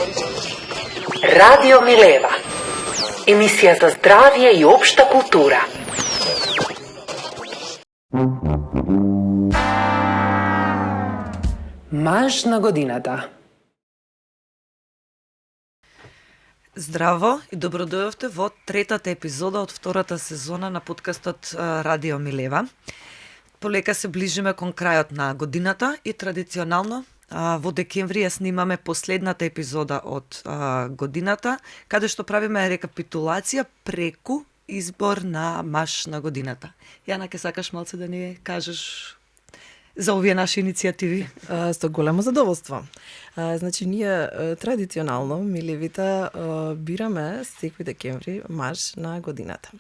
Radio Mileva. Emisija za zdravje i opšta kultura. Маж на годината. Здраво и добродојавте во третата епизода од втората сезона на подкастот Радио Милева. Полека се ближиме кон крајот на годината и традиционално во декември ја снимаме последната епизода од годината, каде што правиме рекапитулација преку избор на маж на годината. Јана, ке сакаш малце да ни кажеш за овие наши иницијативи? Со големо задоволство. Значи, ние традиционално, милевите, бираме секој декември маж на годината.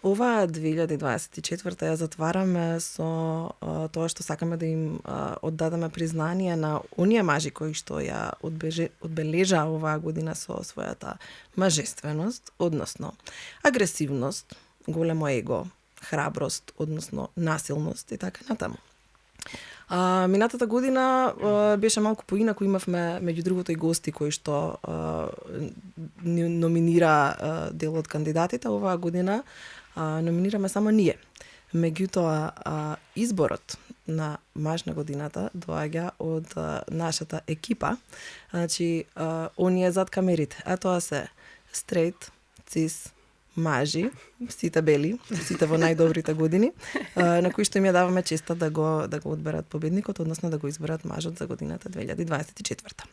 Ова 2024 ја затвараме со тоа што сакаме да им оддадеме признание на оние мажи кои што ја одбележа оваа година со својата мажественост, односно агресивност, големо его, храброст, односно насилност и така натаму. Минатата година беше малку поинаку, имавме меѓу другото и гости кои што номинира дел од кандидатите. Оваа година номинираме само ние. Меѓутоа, изборот на маж на годината доаѓа од нашата екипа. Значи, оние зад камерите, а тоа се стрейт, цис, мажи, сите бели, сите во најдобрите години, на кои што им ја даваме честа да го одберат победникот, односно да го изберат мажот за годината 2024.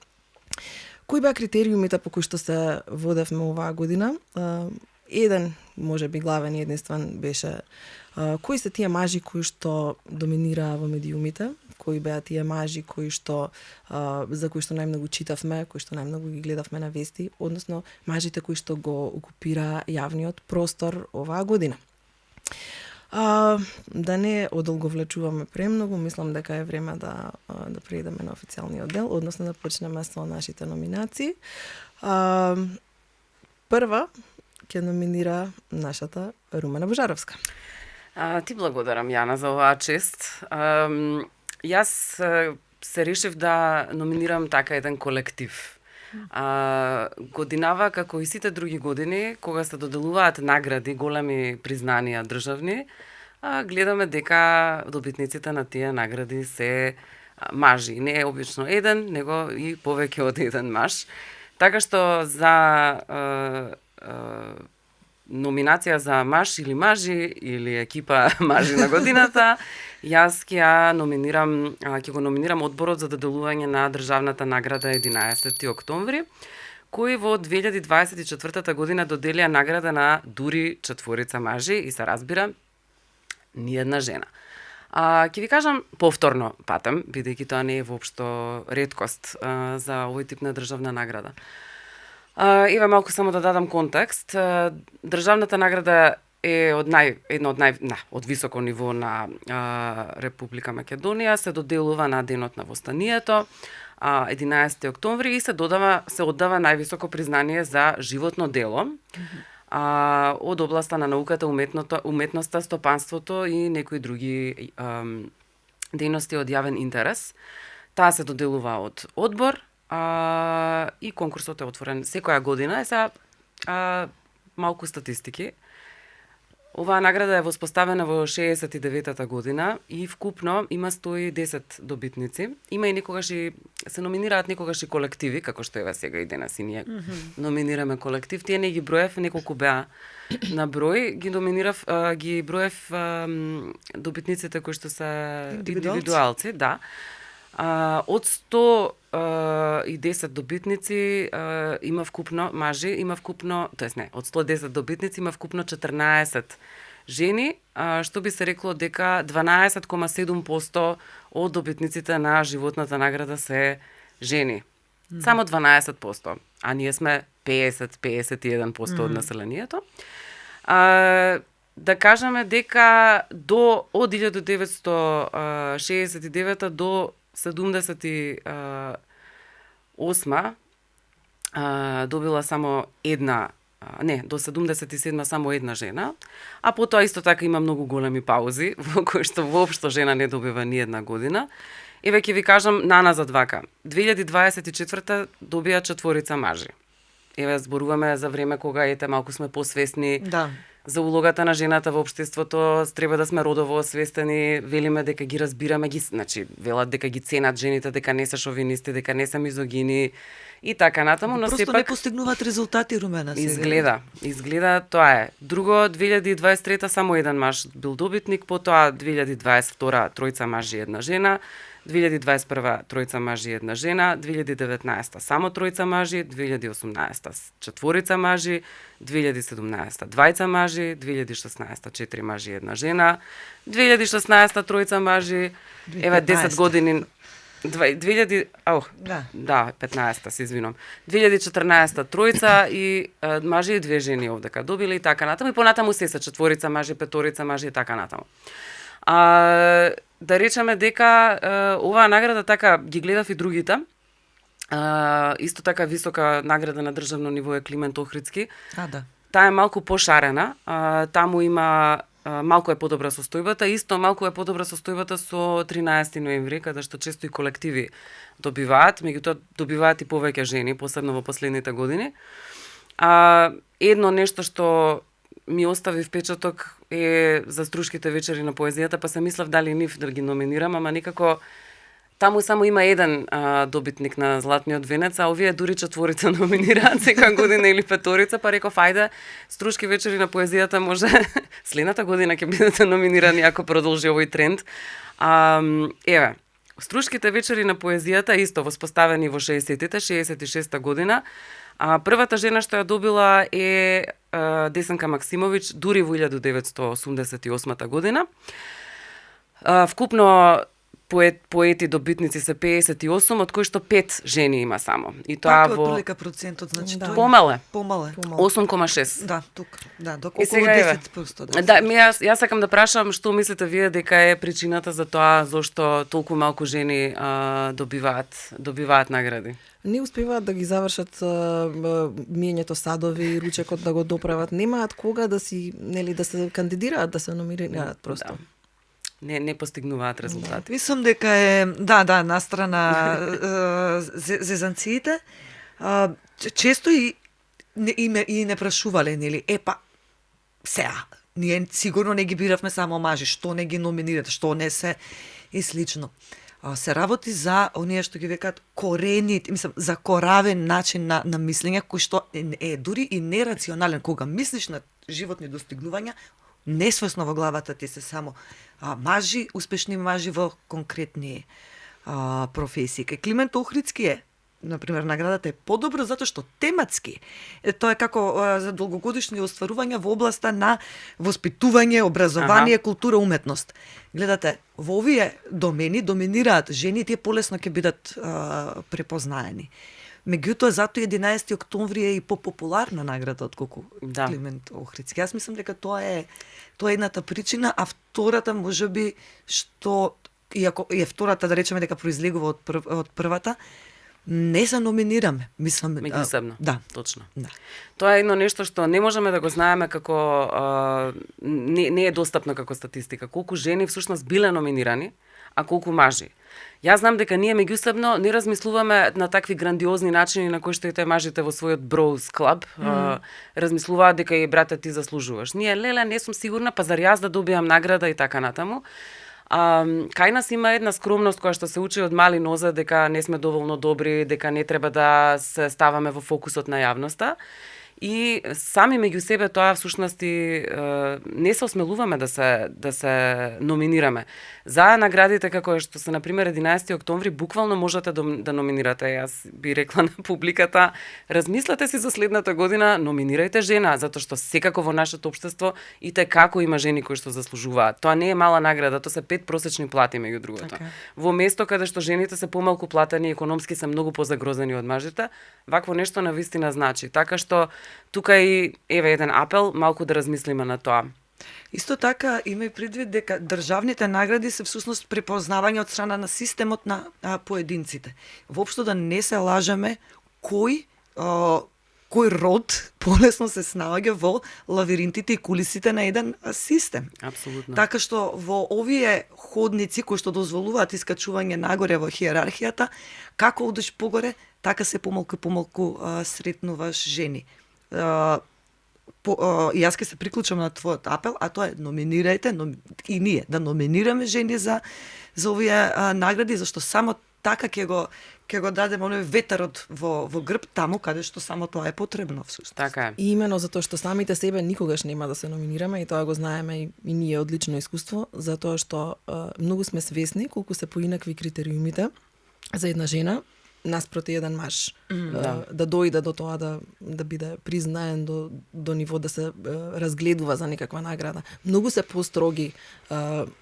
Кои беа критериумите по кои што се водевме оваа година? Еден, може би главен и единствен беше кои се тие мажи кои што доминираа во медиумите, кои беа тие мажи кои што за кои што најмногу читавме, кои што најмногу ги гледавме на вести, односно мажите кои што го окупира јавниот простор оваа година. Да не одолговлечуваме премногу, мислам дека е време да преидеме на официјалниот дел, односно да почнеме со нашите номинации. Прва ќе номинира нашата Румена Божаровска. Ти благодарам, Јана, за оваа чест. Јас се решив да номинирам така еден колектив. Годинава, како и сите други години, кога се доделуваат награди, големи признанија државни, гледаме дека добитниците на тие награди се мажи. Не е обично еден, него и повеќе од еден маж. Така што за номинација за маж или мажи или екипа мажи на годината, јас ќе го номинирам одборот за доделување на државната награда 11 октомври, кој во 2024 година доделија награда на дури 4 мажи и се разбира ни една жена. Ќе ви кажам повторно патем, бидејќи тоа не е воопшто реткост за овој тип на државна награда. Еве малку само да дадам контекст. Државната награда е од високо ниво на Република Македонија, се доделува на денот на востанието, 11 октомври, и се оддава највисоко признание за животно дело од областа на науката, уметноста, стопанството и некои други дејности од јавен интерес. Таа се доделува од одбор, и конкурсот е отворен секоја година. Малку статистики. Оваа награда е воспоставена во 69-та година и вкупно има 110 добитници. Има и се номинираат некогаш и колективи, како што еве сега и денес и ние номинираме колектив. Тие не ги броев, неколку беа на број, ги броев добитниците кои што се индивидуалци, да. Од 110 добитници има вкупно мажи, од 110 добитници има вкупно 14 жени, што би се рекло дека 12,7% од добитниците на животната награда се жени. Само 12%, а ние сме 50-51% од населението. Да кажеме дека од 1969 до 78 добила само една, до 77 само една жена, а потоа исто така има многу големи паузи во кои што воопшто жена не добива ни една година. Еве ќе ви кажам наназад вака. 2024 добија 4 мажи. Еве зборуваме за време кога малку сме посвесни Да. за улогата на жената во општеството, треба да сме родово освестени, велиме дека ги разбираме, значи велат дека ги ценат жените, дека не се шовинисти, дека не се мизогини и така натаму, но Просто не сепак постигнуваат резултати, Румена. сега. изгледа тоа е. Друго 2023 само еден маж бил добитник, потоа 2022 тројца мажи и една жена, 2021 тројца мажи и една жена, 2019 само тројца мажи, 2018 четворица мажи, 2017 двајца мажи, 2016 4 мажи и една жена, 2016 тројца мажи, еве 10 години 2000 Да. 15 се извинувам. 2014 тројца и мажи и две жени овдека добиле и така натаму и понатаму се четворица мажи, петорица мажи и така натаму. Да речеме дека оваа награда така ги гледав и другите. Исто така висока награда на државно ниво е Климент Охридски. Да. Таа е малку пошарена, таму има малку е подобра состојбата, исто малку е подобра состојбата со 13 ноември, каде што често и колективи добиваат, меѓутоа добиваат и повеќе жени, посебно во последните години. Едно нешто што ми остави впечаток е за Струшките вечери на поезијата, па се мислев дали нив да ги номинирам, ама никако таму само има еден добитник на Златниот венец, а овие дури четворица номинираат секоја година или петорица, па реков ајде, Струшки вечери на поезијата може следната година ќе бидете номинирани ако продолжи овој тренд. Еве, Струшките вечери на поезијата исто воспоставени во 60-тите, 66-та година. Првата жена што ја добила е Десенка Максимовиќ, дури во 1988 година. Вкупно поети добитници се 58, од кои што 5 жени има само. И тоа Така во отприлика процентот, значи Да. тој помале, помале. 8,6. Да, тук. Да, И околу сега еве. 10%. Да, јас сакам да прашам што мислите вие дека е причината за тоа зошто толку малку жени добиваат награди? Не успеваат да ги завршат миењето садови, ручекот да го доправат, немаат кога да си, нели, да се кандидираат, да се номинираат просто. Не постигнуваат резултати. Мислам дека е, настрана зезанциите, често и не прашувале, нели, сега, ние сигурно не ги биравме само мажи, што не ги номинирате, што не се и слично. Се работи за оние што ги векаат корените, мислам, за коравен начин на мислење, кој што е дури и нерационален. Кога мислиш на животни достигнувања, несвесно во главата ти се само мажи, успешни мажи во конкретни професии. Кај Климент Охридски е, например, наградата е подобра затоа што тематски тоа е како за долгогодишни остварувања во областа на воспитување, образование, култура, уметност. Гледате, во овие домени доминираат жени, тие полесно ќе бидат препознаени. Меѓутоа, затоа 11 октомври е и популарна награда отколку Климент Охридски. Јас мислам дека тоа е едната причина, а втората можеби што, иако е втората, да речеме дека произлегува од првата, не се номинираме, мислам. Меѓусебно. Да. Точно. Да. Тоа е едно нешто што не можеме да го знаеме како не е достапно како статистика. Колку жени всушност биле номинирани, а колку мажи. Јас знам дека ние меѓусебно не размислуваме на такви грандиозни начини на кои што и мажите во својот Bros Club размислуваат дека и брате ти заслужуваш. Ние леле не сум сигурна, па зар јас да добијам награда и така натаму. Кај нас има една скромност која што се учи од мали нозе дека не сме доволно добри, дека не треба да се ставаме во фокусот на јавноста. И сами меѓу себе тоа всушност и не се осмелуваме да се номинираме. За наградите како што се на пример 11 октомври буквално можете да номинирате. Јас би рекла на публиката, размислете си за следната година, номинирајте жена, затоа што секако во нашето општество и како има жени кои што заслужуваат. Тоа не е мала награда, тоа се 5 просечни плати меѓу другото. Okay. Во место каде што жените се помалку платени, економски се многу позагрозени од мажите, вакво нешто навистина значи. Така што тука и еве еден апел, малку да размислиме на тоа. Исто така има и предвид дека државните награди се всушност препознавање од страна на системот на поединците. Воопшто да не се лажеме кој кој род полесно се снаоѓа во лавиринтите и кулисите на еден систем. Апсолутно. Така што во овие ходници кои што дозволуваат искачување нагоре во хиерархијата, како одиш погоре, така се помалку и помалку сретнуваш жени. И јас ќе се приклучам на твојот апел, а тоа е номинирајте и ние да номинираме жени за овие награди, зашто само така ќе го дадеме оној ветерот во грб таму каде што само тоа е потребно всушност. Така е. И имено затоа што самите себе никогаш нема да се номинираме и тоа го знаеме и ние од лично искуство, затоа што многу сме свесни колку се поинакви критериумите за една жена наспроти еден маж да дојде до тоа да биде признаен до ниво да се разгледува за некаква награда. Многу се построги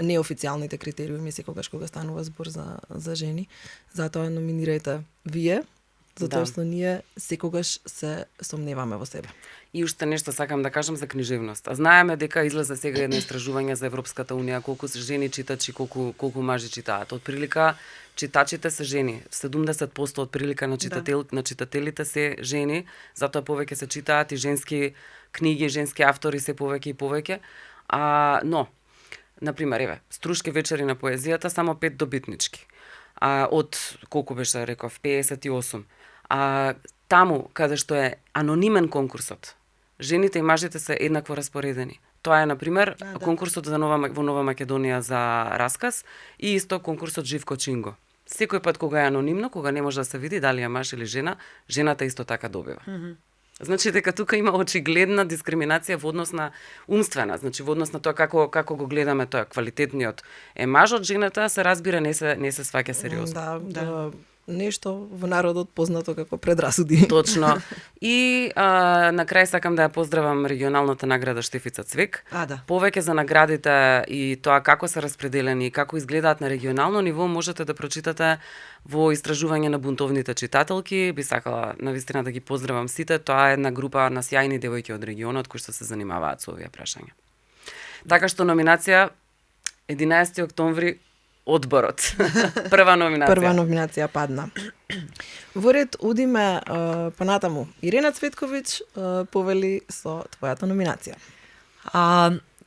неофицијалните критериуми секогаш кога станува збор за жени. Затоа номинирајте вие, затоа што ние секогаш се сомневаме во себе. И уште нешто сакам да кажам за книжевност. А знаеме дека излезе сега едно истражување за Европската унија колку се жени читачи, колку мажи читаат. Од прилика читачите се жени. 70% од прилика на читателите се жени, затоа повеќе се читаат и женски книги, женски автори се повеќе и повеќе. Но, например, еве, Струшки вечери на поезијата само 5 добитнички. Од колку беше реков 58. Таму каде што е анонимен конкурсот, жените и мажите се еднакво распоредени. Тоа е, например, конкурсот во Нова Македонија за расказ и исто конкурсот Живко Чинго. Секој пат кога е анонимно, кога не може да се види дали е маж или жена, жената исто така добива. Значи дека тука има очигледна дискриминација во однос на умствена, значи во однос на тоа како го гледаме тоа, квалитетниот е мажот, жената се разбира не се сваќа сериозно. Да. Нешто во народот познато како предрасуди. Точно. И на крај сакам да ја поздравам регионалната награда Штефица Цвек. Повеќе за наградите и тоа како се распределени и како изгледаат на регионално ниво можете да прочитате во истражување на бунтовните читателки. Би сакала навистина да ги поздравам сите. Тоа е една група на сјајни девојки од регионот кои што се занимаваат со овие прашања. Така што номинација 11 октомври Одборот. Прва номинација падна. Во ред одиме понатаму. Ирена Цветковиќ повели со твојата номинација.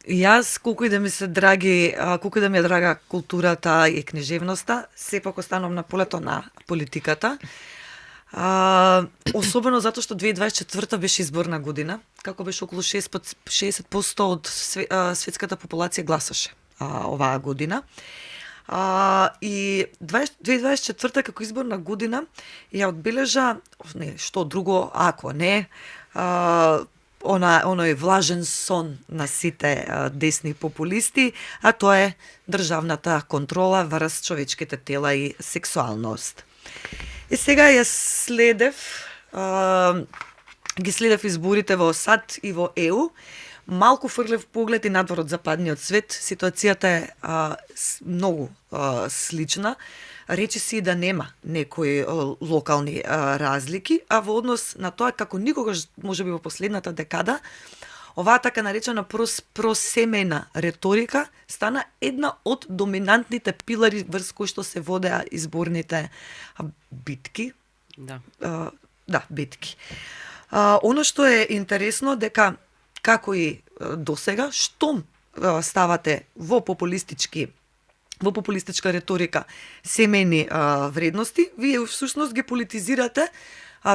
Јас, колку и да ми е драга културата и книжевноста, сепак останувам на полето на политиката. Особено затоа што 2024 беше изборна година, како беше околу 60% од светската популација гласаше оваа година. И 2024 како изборна година ја одбележа што друго ако не оној влажен сон на сите десни популисти, а тоа е државната контрола врз човечките тела и сексуалност. И сега ја ги следев изборите во САД и во ЕУ. Малку фрлев поглед и надвор од западниот свет, ситуацијата е многу слична. Речи си да нема некои локални разлики, а во однос на тоа како никогаш, можеби во последната декада, оваа така наречена просемејна реторика стана една од доминантните пилари врз кои што се водеа изборните битки. Битки. Оно што е интересно дека како и досега, штом ставате во популистичка реторика семејни вредности, вие всушност ги политизирате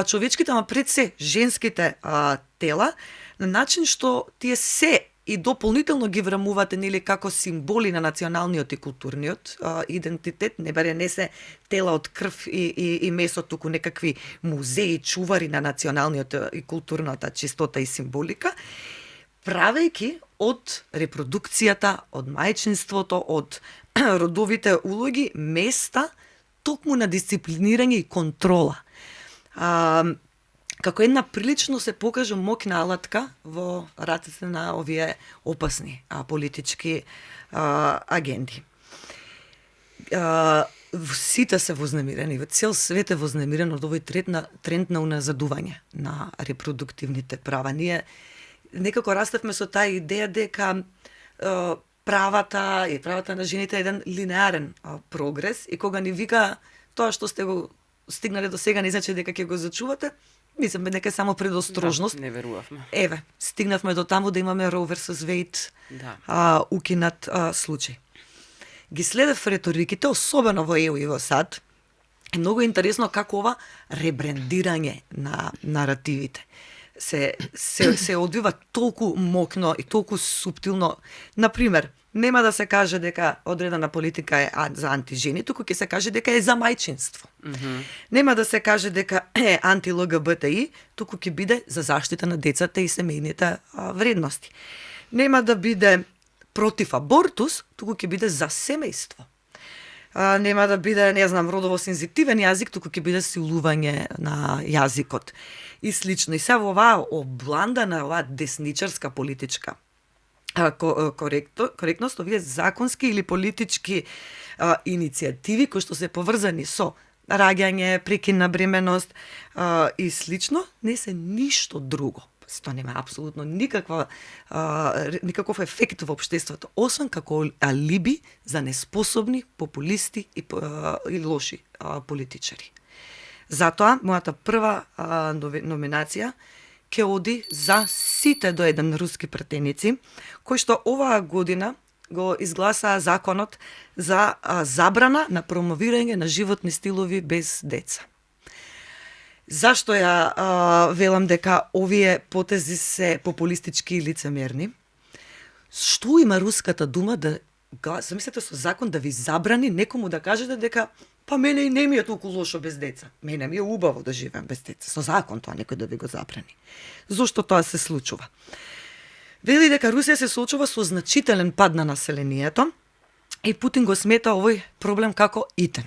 човечките, ама пред се женските тела, на начин што тие се и дополнително ги врамувате нели како символи на националниот и културниот идентитет, не се тела од крв и месо, туку некакви музеи, чувари на националниот и културната чистота и символика, правејќи од репродукцијата, од мајчинството, од родовите улоги места токму на дисциплинирање и контрола. Како една прилично се покажа моќна алатка во рацете на овие опасни политички агенти. Сите се вознемирени, цел свет е вознемирен од овој тренд на уназадување на репродуктивните права. Ние некако растевме со таа идеја дека правата на жените е еден линеарен прогрес и кога ни вика тоа што сте го стигнале до сега не значи дека ќе го зачувате, Мислам дека само предострожност. Да, не верувавме. Еве, стигнавме до таму да имаме Roe versus Wade, Да. укинат случај. Ги следев реториките, особено во ЕУ и во САД, е многу интересно како ова ребрендирање на наративите се одвива толку мокно и толку суптилно. Например, нема да се каже дека одредена политика е за антижени, туку ќе се каже дека е за мајчинство. Нема да се каже дека е анти-ЛГБТИ, туку ќе биде за заштита на децата и семејните вредности. Нема да биде против абортус, туку ќе биде за семејство. Нема да биде, не знам, родово сензитивен јазик, туку ќе биде силување на јазикот и слично. И се во оваа обландана, оваа десничарска политичка коректност, овие законски или политички иницијативи кои што се поврзани со раѓање, прекинна бременост и слично, не се ништо друго. Тоа нема апсолутно никаков ефект во општеството, освен како алиби за неспособни популисти и лоши политичари. Затоа, мојата прва номинација ќе оди за сите до еден руски претеници, кои што оваа година го изгласаа законот за забрана на промовирање на животни стилови без деца. Зашто ја велам дека овие потези се популистички и лицемерни? Што има руската дума да замислете со закон да ви забрани некому да кажете дека па мене и не ми е толку лошо без деца. Мене ми е убаво да живеам без деца. Со закон тоа некој да ви го забрани. Зошто тоа се случува? Вели дека Русија се соочува со значителен пад на населението и Путин го смета овој проблем како итен.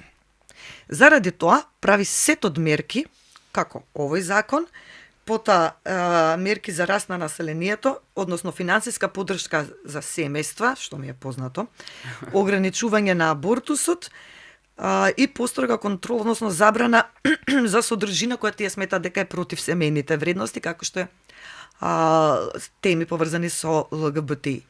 Заради тоа прави сет од мерки како овој закон, пота мерки за раст на населението, односно финансиска поддршка за семејства, што ми е познато, ограничување на абортусот и построга контрол, односно забрана за содржина која тие смета дека е против семејните вредности, како што е теми поврзани со ЛГБТИ.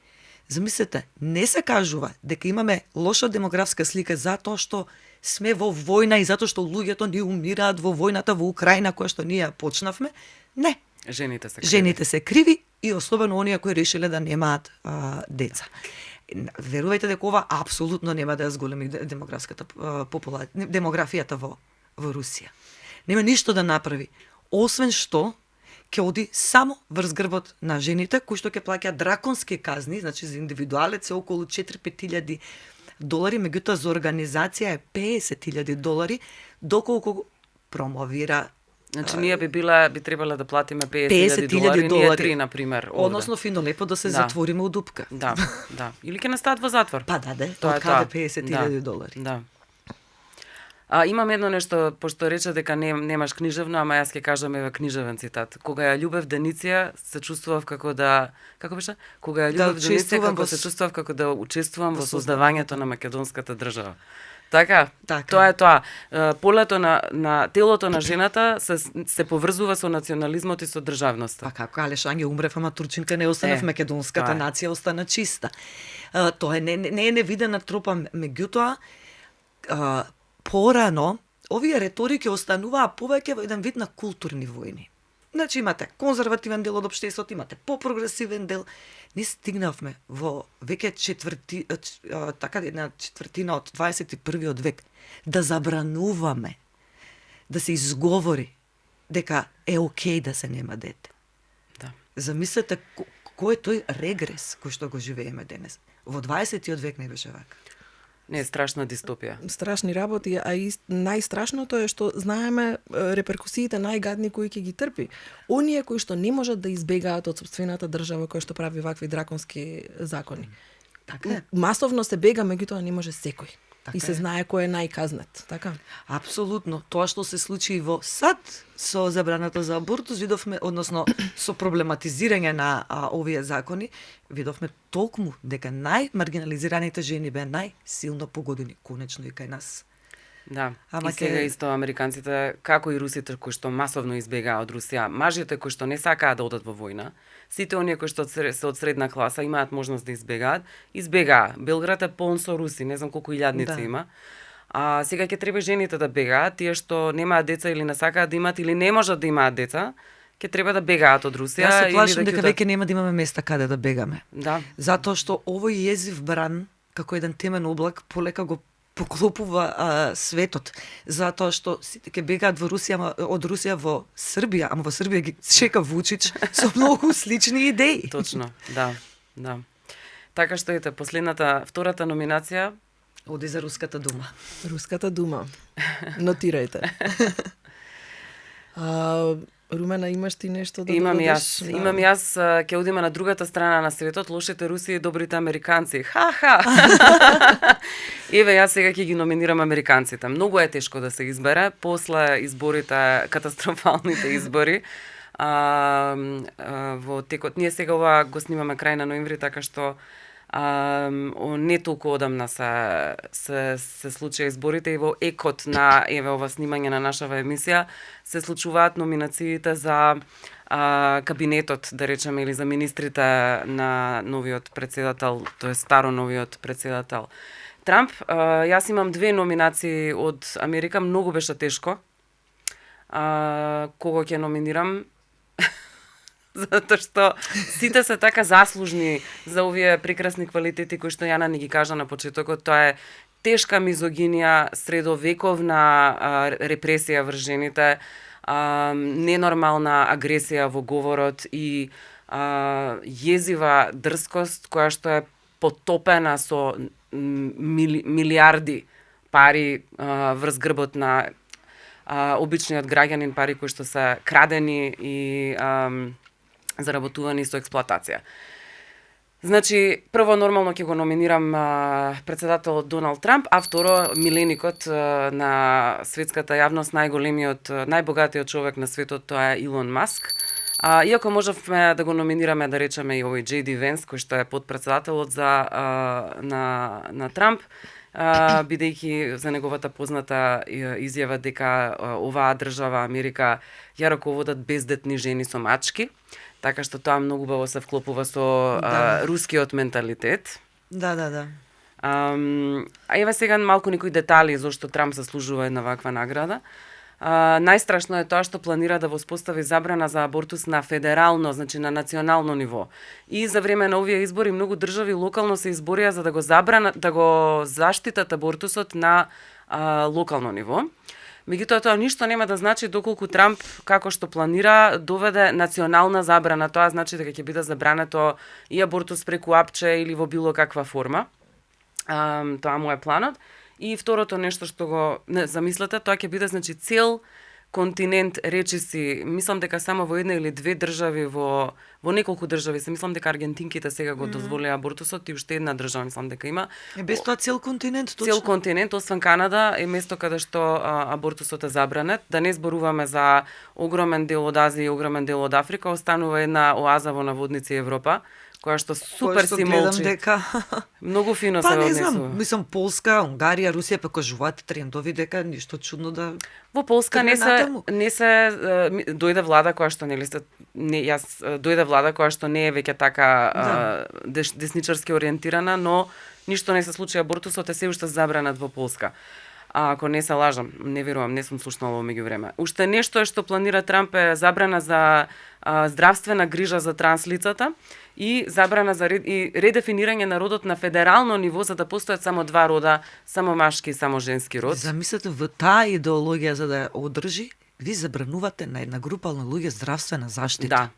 Замислете, не се кажува дека имаме лоша демографска слика затоа што сме во војна и затоа што луѓето ни умираат во војната во Украина која што ние почнавме. Не. Жените се криви. Жените се криви и особено оние кои решиле да немаат деца. Верувајте дека ова апсолутно нема да ја зголеми демографијата во Русија. Нема ништо да направи, освен што ќе оди само врз грбот на жените кои што ќе плаќаат драконски казни, значи за индивидуалец е околу 4-5 долари, меѓутоа за организација е 50.000 долари, доколку промовира. Значи ние би требала да платиме 50.000 долари, ние 3 на пример. Односно фино лепо да се затвориме у дупка. Да. Или ќе настаат во затвор. Па од каде 50.000 долари. Да. Имам едно нешто, пошто рече дека немаш книжевно, ама јас ќе кажам еве книжевен цитат. Кога ја љубев Деница, се чувствував како како беше? Кога ја љубев Деница, се чувствував како да учествувам во создавањето на македонската држава. Така. Тоа е тоа. Полето на телото на жената се поврзува со национализмот и со државноста. Па како Алешање умрев, ама турчинка не остана, македонската нација остана чиста. Тоа не е невидена тропа, меѓутоа порано овие реторики остануваа повеќе во еден вид на културни војни. Значи имате конзервативен дел од општеството, имате попрогресивен дел. Ние стигнавме во веќе една четвртина од 21. век да забрануваме да се изговори дека е окей да се нема дете. Да. Замислете кој е тој регрес кој што го живееме денес. Во 20. век не беше вака. Не, страшна дистопија. Страшни работи, а и најстрашното е што знаеме реперкусиите најгадни кои ќе ги трпи. Оние кои што не можат да избегаат од сопствената држава која што прави вакви драконски закони. Така е. Масовно се бега, меѓутоа не може секој. Така и се знае кој е најказнет, така? Апсолутно. Тоа што се случи и во САД со забраната за абортус, видовме, односно со проблематизирање на овие закони, видовме толкму дека најмаргинализираните жени беа најсилно погодени, конечно и кај нас. Да, и сега исто американците, како и русите кои што масовно избегаа од Русија, мажите кои што не сакаат да одат во војна, сите оние кои што се од средна класа имаат можност да избегаат. Белград е полн со руси, не знам колку илјадници има. А сега ќе треба и жените да бегаат, тие што немаат деца или не сакаат да имаат или не можат да имаат деца, ќе треба да бегаат од Русија. Јас се или плашам да дека ќе веќе нема да имаме места каде да бегаме. Да. Затоа што овој језив бран, како еден темен облак, полека го поклопува светот, затоа што сите ќе бегаат во Русија, од Русија во Србија, ама во Србија ги чека Вучич со многу слични идеи. Точно, да, да. Така што ете, втората номинација Оди за Руската дума. Руската дума. Нотирајте. Румена, имаш ти нешто да имам додадеш? јас. Имам јас, ќе одиме на другата страна на светот, лошите руси и добрите американци. Ха-ха! Еве, јас сега ќе ги номинирам американците. Многу е тешко да се избере, после изборите, катастрофалните избори. Во текот, ние сега ова го снимаме крај на ноември, така што не толку одамна се случија изборите и во екот на ова снимање на нашава емисија се случуваат номинациите за кабинетот, да речеме, или за министрите на новиот председател, тоа е старо новиот председател Трамп. Јас имам 2 номинации од Америка, многу беше тешко. Кого ќе номинирам? Затоа што сите се така заслужни за овие прекрасни квалитети кои што Јана ни ги кажа на почетокот. Тоа е тешка мизогинија, средовековна репресија врз жените, ненормална агресија во говорот и језива дрскост која што е потопена со милиарди пари врз грбот на обичниот граѓанин, пари кои што се крадени и заработувани со експлоатација. Значи, прво нормално ќе го номинирам председателот Доналд Трамп, а второ миленикот на светската јавност, најбогатиот човек на светот, тоа е Илон Маск. Иако можевме да го номинираме, да речеме, и овој J.D. Венс, кој што е подпредседателот на Трамп, бидејќи за неговата позната изјава дека оваа држава Америка ја раководат бездетни жени со мачки, така што тоа многу убаво се вклопува со рускиот менталитет. Да. Еве сега малку некои детали зошто Трамп заслужува една ваква награда. Најстрашно е тоа што планира да воспостави забрана за абортус на федерално, значи на национално ниво. И за време на овие избори многу држави локално се изборија за да го забранат, да го заштитат абортусот на локално ниво. Меѓутоа тоа ништо нема да значи доколку Трамп, како што планира, доведе национална забрана. Тоа значи дека ќе биде забрането и абортус преку апче или во било каква форма. Тоа му е планот. И второто нешто што го замислете, тоа ќе биде значи цел континент речиси. Мислам дека само во една или две држави во неколку држави, се мислам дека аргентинките сега го дозволија абортусот и уште една држава мислам дека има. Без тоа цел континент, точно. Цел континент, освен Канада, е место каде што абортусот е забранет. Да не зборуваме за огромен дел од Азија и огромен дел од Африка, останува една оаза во наводници Европа, која што супер си молчи. Дека... Многу фино се не однесува. знам, мислам Полска, Унгарија, Русија па кажуваат трендови дека ништо чудно да. Во Полска не се дојде влада која што дојде влада која што не е веќе така десничарски ориентирана, но ништо не се случи, абортусот е се уште забранет во Полска. Ако не се лажам, не верувам, не сум слушнала во меѓувреме. Уште нешто е што планира Трамп е забрана за здравствена грижа за транслицата и забрана за редефинирање на родот на федерално ниво за да постојат само два рода, само машки и само женски род. Замислете, во таа идеологија за да ја одржи, ви забранувате на една група на луѓе здравствена заштита. Да.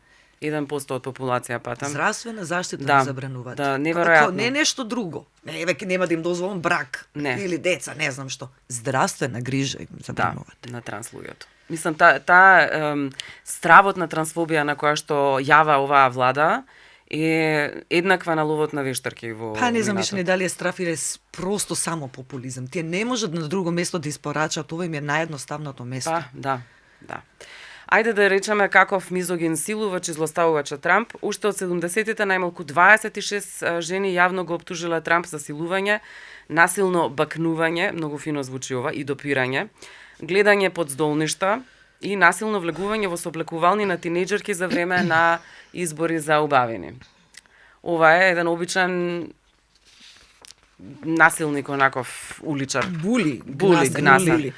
1% од популација патам. Здравствена заштита да забранувате. Да, неверојатно. Не нешто друго. Не, веќе нема да им дозволам брак. Не. Или деца, не знам што. Здравствена грижа им забранувате. Да, на транслуѓето. Мислам, таа стравот на трансфобија на која што јава оваа влада е еднаква на ловот на вештарки во Па не знам више не дали е страф или просто само популизам. Тие не можат на друго место да испорачат, ова им е наједноставното место. Па, да. Ајде да речеме каков мизогин силувач и злоставувач Трамп. Уште од 70-тите најмалку 26 жени јавно го оптужиле Трамп за силување, насилно бакнување, многу фино звучи ова, и допирање, гледање под здолништа и насилно влегување во сооблекувални на тинејџерки за време на избори за убавени. Ова е еден обичен насилник онаков уличар. Були, Гнаса. були.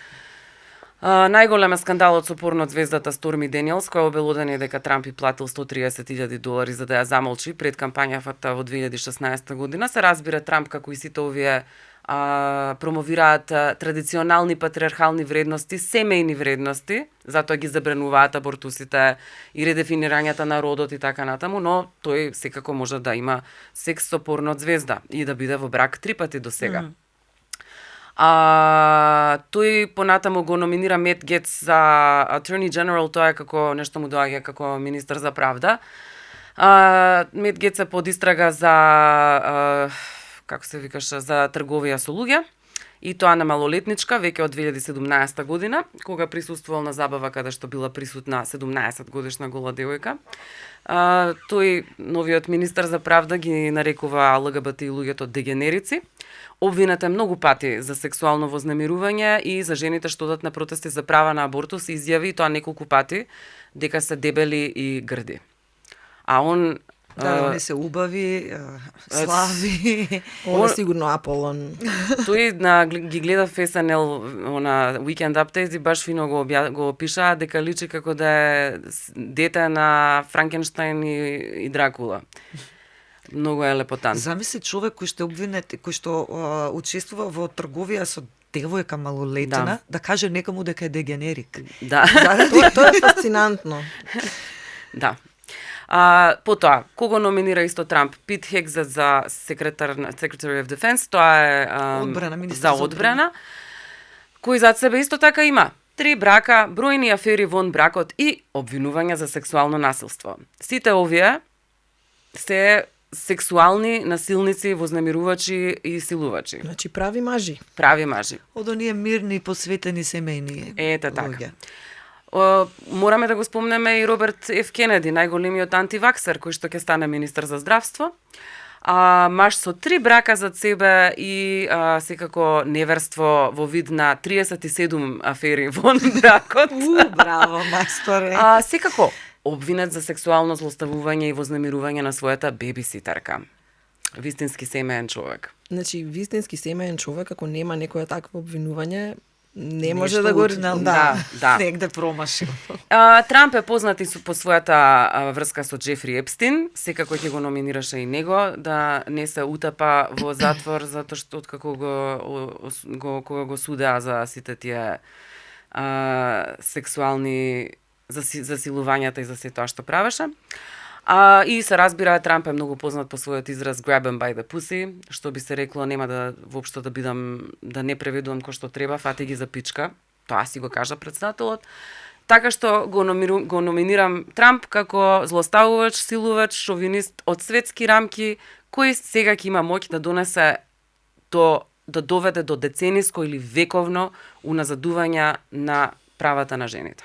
Најголем е скандалот со порно звездата Сторми Даниелс, која обелодени дека Трамп и платил $130,000 за да ја замолчи пред кампањата во 2016 година. Се разбира, Трамп, како и сите овие промовираат традиционални патриархални вредности, семејни вредности, затоа ги забрануваат абортусите и редефинирањата на родот и така натаму, но тој секако може да има секс со порно звезда и да биде во брак 3 пати до сега. Тој понатаму го номинира Мет Гетс за Attorney General, тоа е како нешто му доаѓа како министер за правда. Мет Гетс е под истрага за како се викаше, за трговија со луѓе, и тоа на малолетничка веќе од 2017 година, кога присуствувал на забава каде што била присутна 17 годишна гола девојка. Тој, новиот министер за правда, ги нарекува ЛГБТ и луѓето дегенерици. Обвинет е многу пати за сексуално вознемирување и за жените што одат на протести за права на абортус, изјави, и тоа неколку пати, дека се дебели и грди. А он Да, они се убави, слави. Он е сигурно Аполон. Тој ги гледа ФСНЛ на Weekend Update и баш фино го пиша дека личи како да е дете на Франкенштайн и Дракула. Многу е лепотан. Замисли човек кој што обвинет, кој што учествува во трговија со девојка малолетна, да каже некому дека е дегенерик. Да. Тоа е фасцинантно. Да. Потоа, кого номинира исто Трамп? Пит Хегзет за Secretary of Defense, тоа е Одбрана, министер за одбрана, кој зад себе исто така има 3 брака, бројни афери вон бракот и обвинувања за сексуално насилство. Сите овие се сексуални насилници, вознемирувачи и силувачи. Значи прави мажи. Прави мажи. Од оние мирни, посветени семејни. Ете така. луѓе. Мораме да го спомнеме и Роберт Ф. Кенеди, најголемиот антиваксер, кој што ќе стане министер за здравство. Маж со 3 брака зад себе и секако неверство во вид на 37 афери вон бракот. Браво, мајсторе. Секако обвинет за сексуално злоставување и вознемирување на својата бебиситерка. Вистински семеен човек. Значи, вистински семеен човек, ако нема некое такво обвинување, не Нешто може да го... утнал. Да. Негде промашил. Трамп е познат и по својата врска со Джефри Епстин, секако ќе го номинираше и него да не се утапа во затвор затоа што откако кога го судеа за сите тие сексуални засилувањата и за се тоа што правеше. И се разбира, Трамп е многу познат по својот израз grab 'em by the pussy, што би се рекло, нема да воопшто да не преведувам кој што треба, фати ги за пичка. Тоа си го кажа претседателот. Така што го номинирам Трамп како злоставувач, силувач, шовинист од светски рамки, кој сега ќе има моќ да донесе да доведе до децениско или вековно уназадување на правата на жените.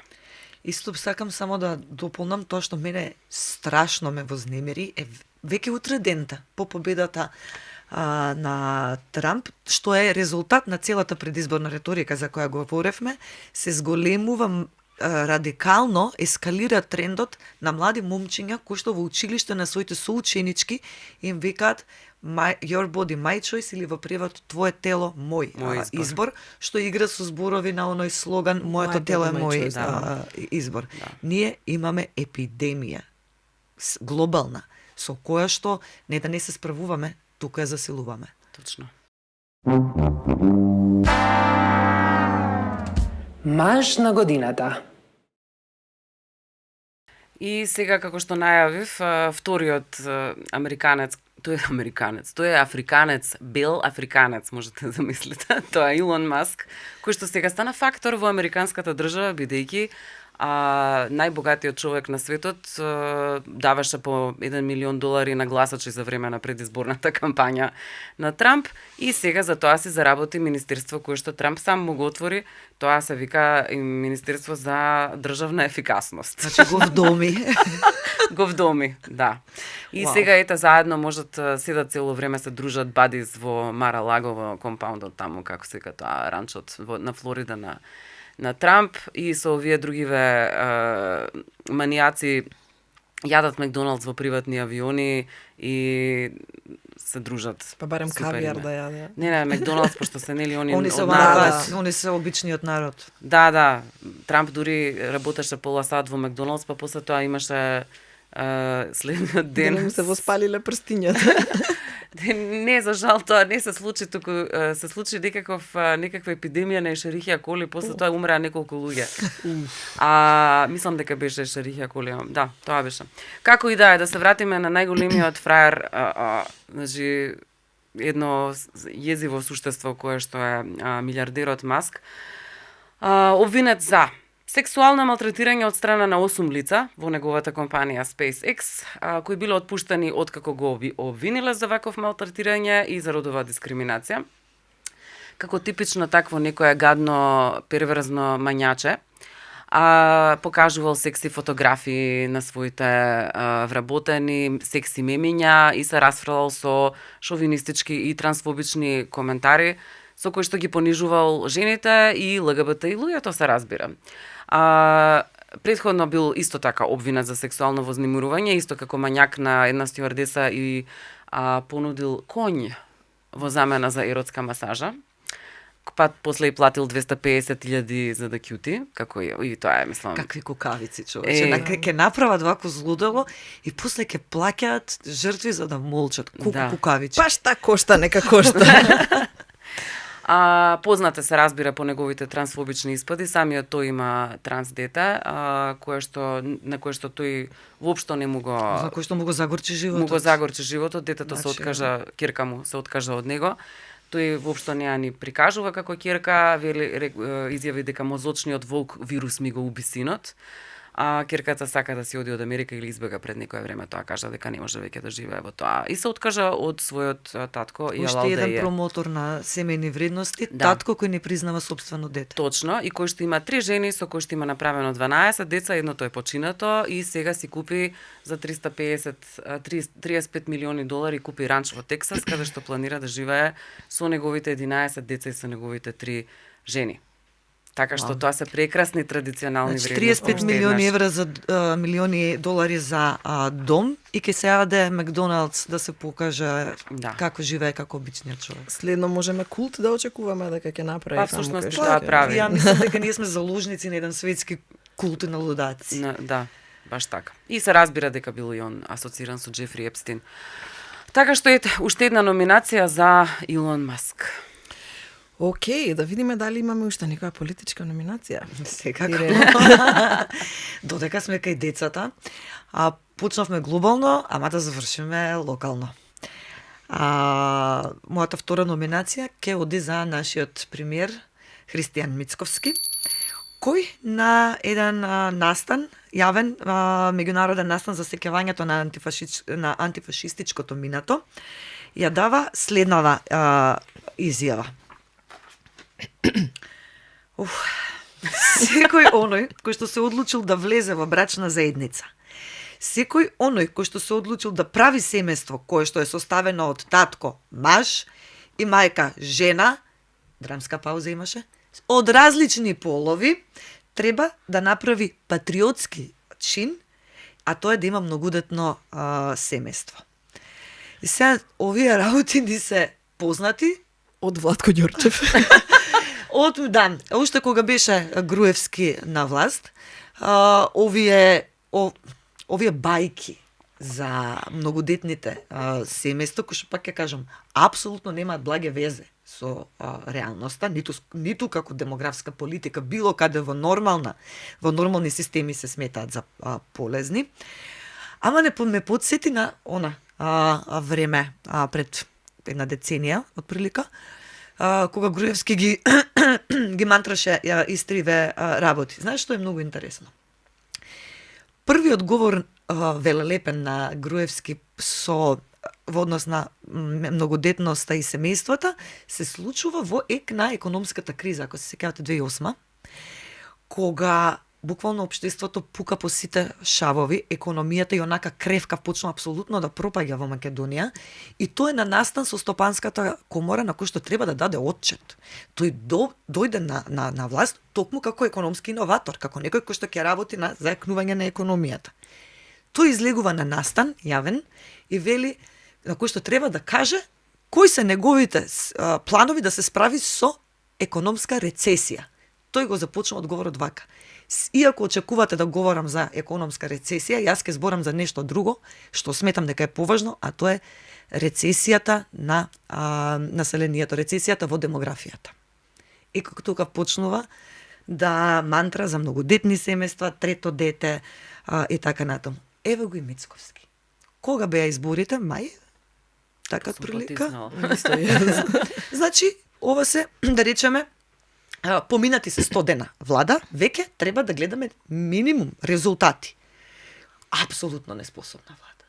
Исто сакам само да дополнам тоа што мене страшно ме вознемири е веќе утре дента по победата на Трамп, што е резултат на целата предизборна реторика за која говоревме, се зголемува радикално ескалира трендот на млади момчиња кои што во училиште на своите соученички им викаат your body my choice или во превод твое тело мој избор, што игра со зборови на оној слоган моето тело е мој избор. Да. Ние имаме епидемија глобална со која што не да не се справуваме, тука ја засилуваме. Точно. Маж на годината. И сега, како што најавив, вториот американец, тој е африканец, бел африканец, можете да замислите, тоа е Илон Маск, кој што сега стана фактор во американската држава, бидејќи најбогатиот човек на светот даваше по $1 милион на гласачи за време на предизборната кампања на Трамп и сега за тоа си заработи министерство кое што Трамп сам му го отвори, тоа се вика Министерство за државна ефикасност. Значи го вдоми. Го вдоми, да. И сега ете заедно можат седат цело време се дружат бадис во Мара-Лаго, во компаундот таму, како се вика тоа ранчот на Флорида на Трамп и со овие другиве манијаци јадат Макдоналдс во приватни авиони и се дружат. Па барем Супер кавиар име. да јаде. Не, Макдоналдс, пошто се нели они Они се од онаква, народ. они се обичниот народ. Да, Трамп дури работеше пола сат во Макдоналдс, па после тоа имаше следниот Да не ден. му се воспалиле прстињата. Не, за жал тоа не се случи, туку се случи некаква епидемија на ешерихија коли, после тоа умреа неколку луѓе. Мислам дека беше ешерихија коли, да, тоа беше. Како и да се вратиме на најголемиот фраер, значи едно језиво суштество кое што е милиардерот Маск, обвинет за сексуално малтретирање од страна на 8 лица во неговата компанија SpaceX, кои биле отпуштени откако го обвиниле за ваков малтретирање и за родова дискриминација. Како типично такво некое гадно, перверзно мањаче, покажувал секси фотографии на своите вработени, секси мемиња и се расфрлал со шовинистички и трансфобични коментари, со кои што ги понижувал жените и ЛГБТ и луѓето, се разбира. Претходно бил исто така обвинет за сексуално вознемирување, исто како мањак на една стюардеса и понудил конј во замена за еротска масажа. Па после и платил 250.000 за да кјути, како и тоа е, мислам. Какви кукавици, човече. Ке направат вако злудело и после ке плаќаат жртви за да молчат. Кукавици. Па шта кошта, нека кошта. Познате се разбира по неговите трансфобични испади, самиот тој има транс дете, на кое што тој воопшто не му го... За кој што му го загорчи животот. Му го загорчи животот, детето се Значи, откажа, ќерка му се откажа од него. Тој воопшто не ја ни прикажува како ќерка, изјави дека мозочниот волк вирус ми го уби синот. Ќерката сака да си оди од Америка или избега пред некое време, тоа кажа дека не може веќе да живее во тоа. И се откажа од својот татко и Уште еден промотор на семејни вредности, татко кој не признава собствено дете. Точно, и кој што има 3 жени, со кој што има направено 12 деца, едното е починато и сега си купи за 35 милиони долари купи ранч во Тексас, каде што планира да живее со неговите 11 деца и со неговите 3 жени. Така што тоа се прекрасни традиционални вредности. 35 милиони евра за милиони долари за дом и ке се јаде Макдоналдс да се покаже како живее како обичниот човек. Следно можеме култ да очекуваме дека ќе направи. Па всушност тоа прави. Ја мислам дека ние сме заложници на еден светски култ на лудаци. Да, баш така. И се разбира дека бил и он асоциран со Джефри Епстин. Така што ете, уште една номинација за Илон Маск. Океј, да видиме дали имаме уште некоја политичка номинација. Секако. Додека сме кај децата, почнавме глобално, ама да завршиме локално. Мојата втора номинација ќе оди за нашиот премиер Христијан Мицковски, кој на еден настан, јавен меѓународен настан за сеќавањето на антифашистичкото минато, ја дава следнава изјава. Секој оној кој што се одлучил да влезе во брачна заедница, секој оној кој што се одлучил да прави семејство кое што е составено од татко маж и мајка жена, драмска пауза имаше, од различни полови, треба да направи патриотски чин, а тоа е да има многудетно семејство. И сега овие работи ни се познати од Владко Ѓорчев. Уште кога беше Груевски на власт, овие бајки за многодетните семејства, кои што пак ќе кажам, апсолутно немаат благе везе со реалноста, ниту како демографска политика, било каде во нормални системи се сметаат за полезни. Ама ме подсети на она време пред една деценија, отприлика, кога Груевски ги мантраше истриве работи. Знаеш што е многу интересно? Првиот говор велелепен на Груевски во однос на многодетноста и семејствата се случува во на економската криза, ако се сеќавате 2008, кога буквално општеството пука по сите шавови, економијата и онака кревка почна апсолутно да пропаѓа во Македонија и тој е на настан со Стопанската комора на кој што треба да даде отчет. Тој дојде на власт токму како економски иноватор, како некој кој што ќе работи на зајакнување на економијата. Тој излегува на настан, јавен, и вели на кој што треба да каже кои се неговите планови да се справи со економска рецесија. Тој го започна одговорот вака. Иако очекувате да говорам за економска рецесија, јас ќе зборам за нешто друго, што сметам дека е поважно, а тоа е рецесијата на населението, рецесијата во демографијата. И како тука почнува да мантра за многодетни семејства, трето дете и така натаму. Еве го и Мицковски. Кога беа изборите? Мај? Така прилика? Значи, ова се, да речеме, поминати се 100 дена влада, веќе треба да гледаме минимум резултати. Апсолутно неспособна влада.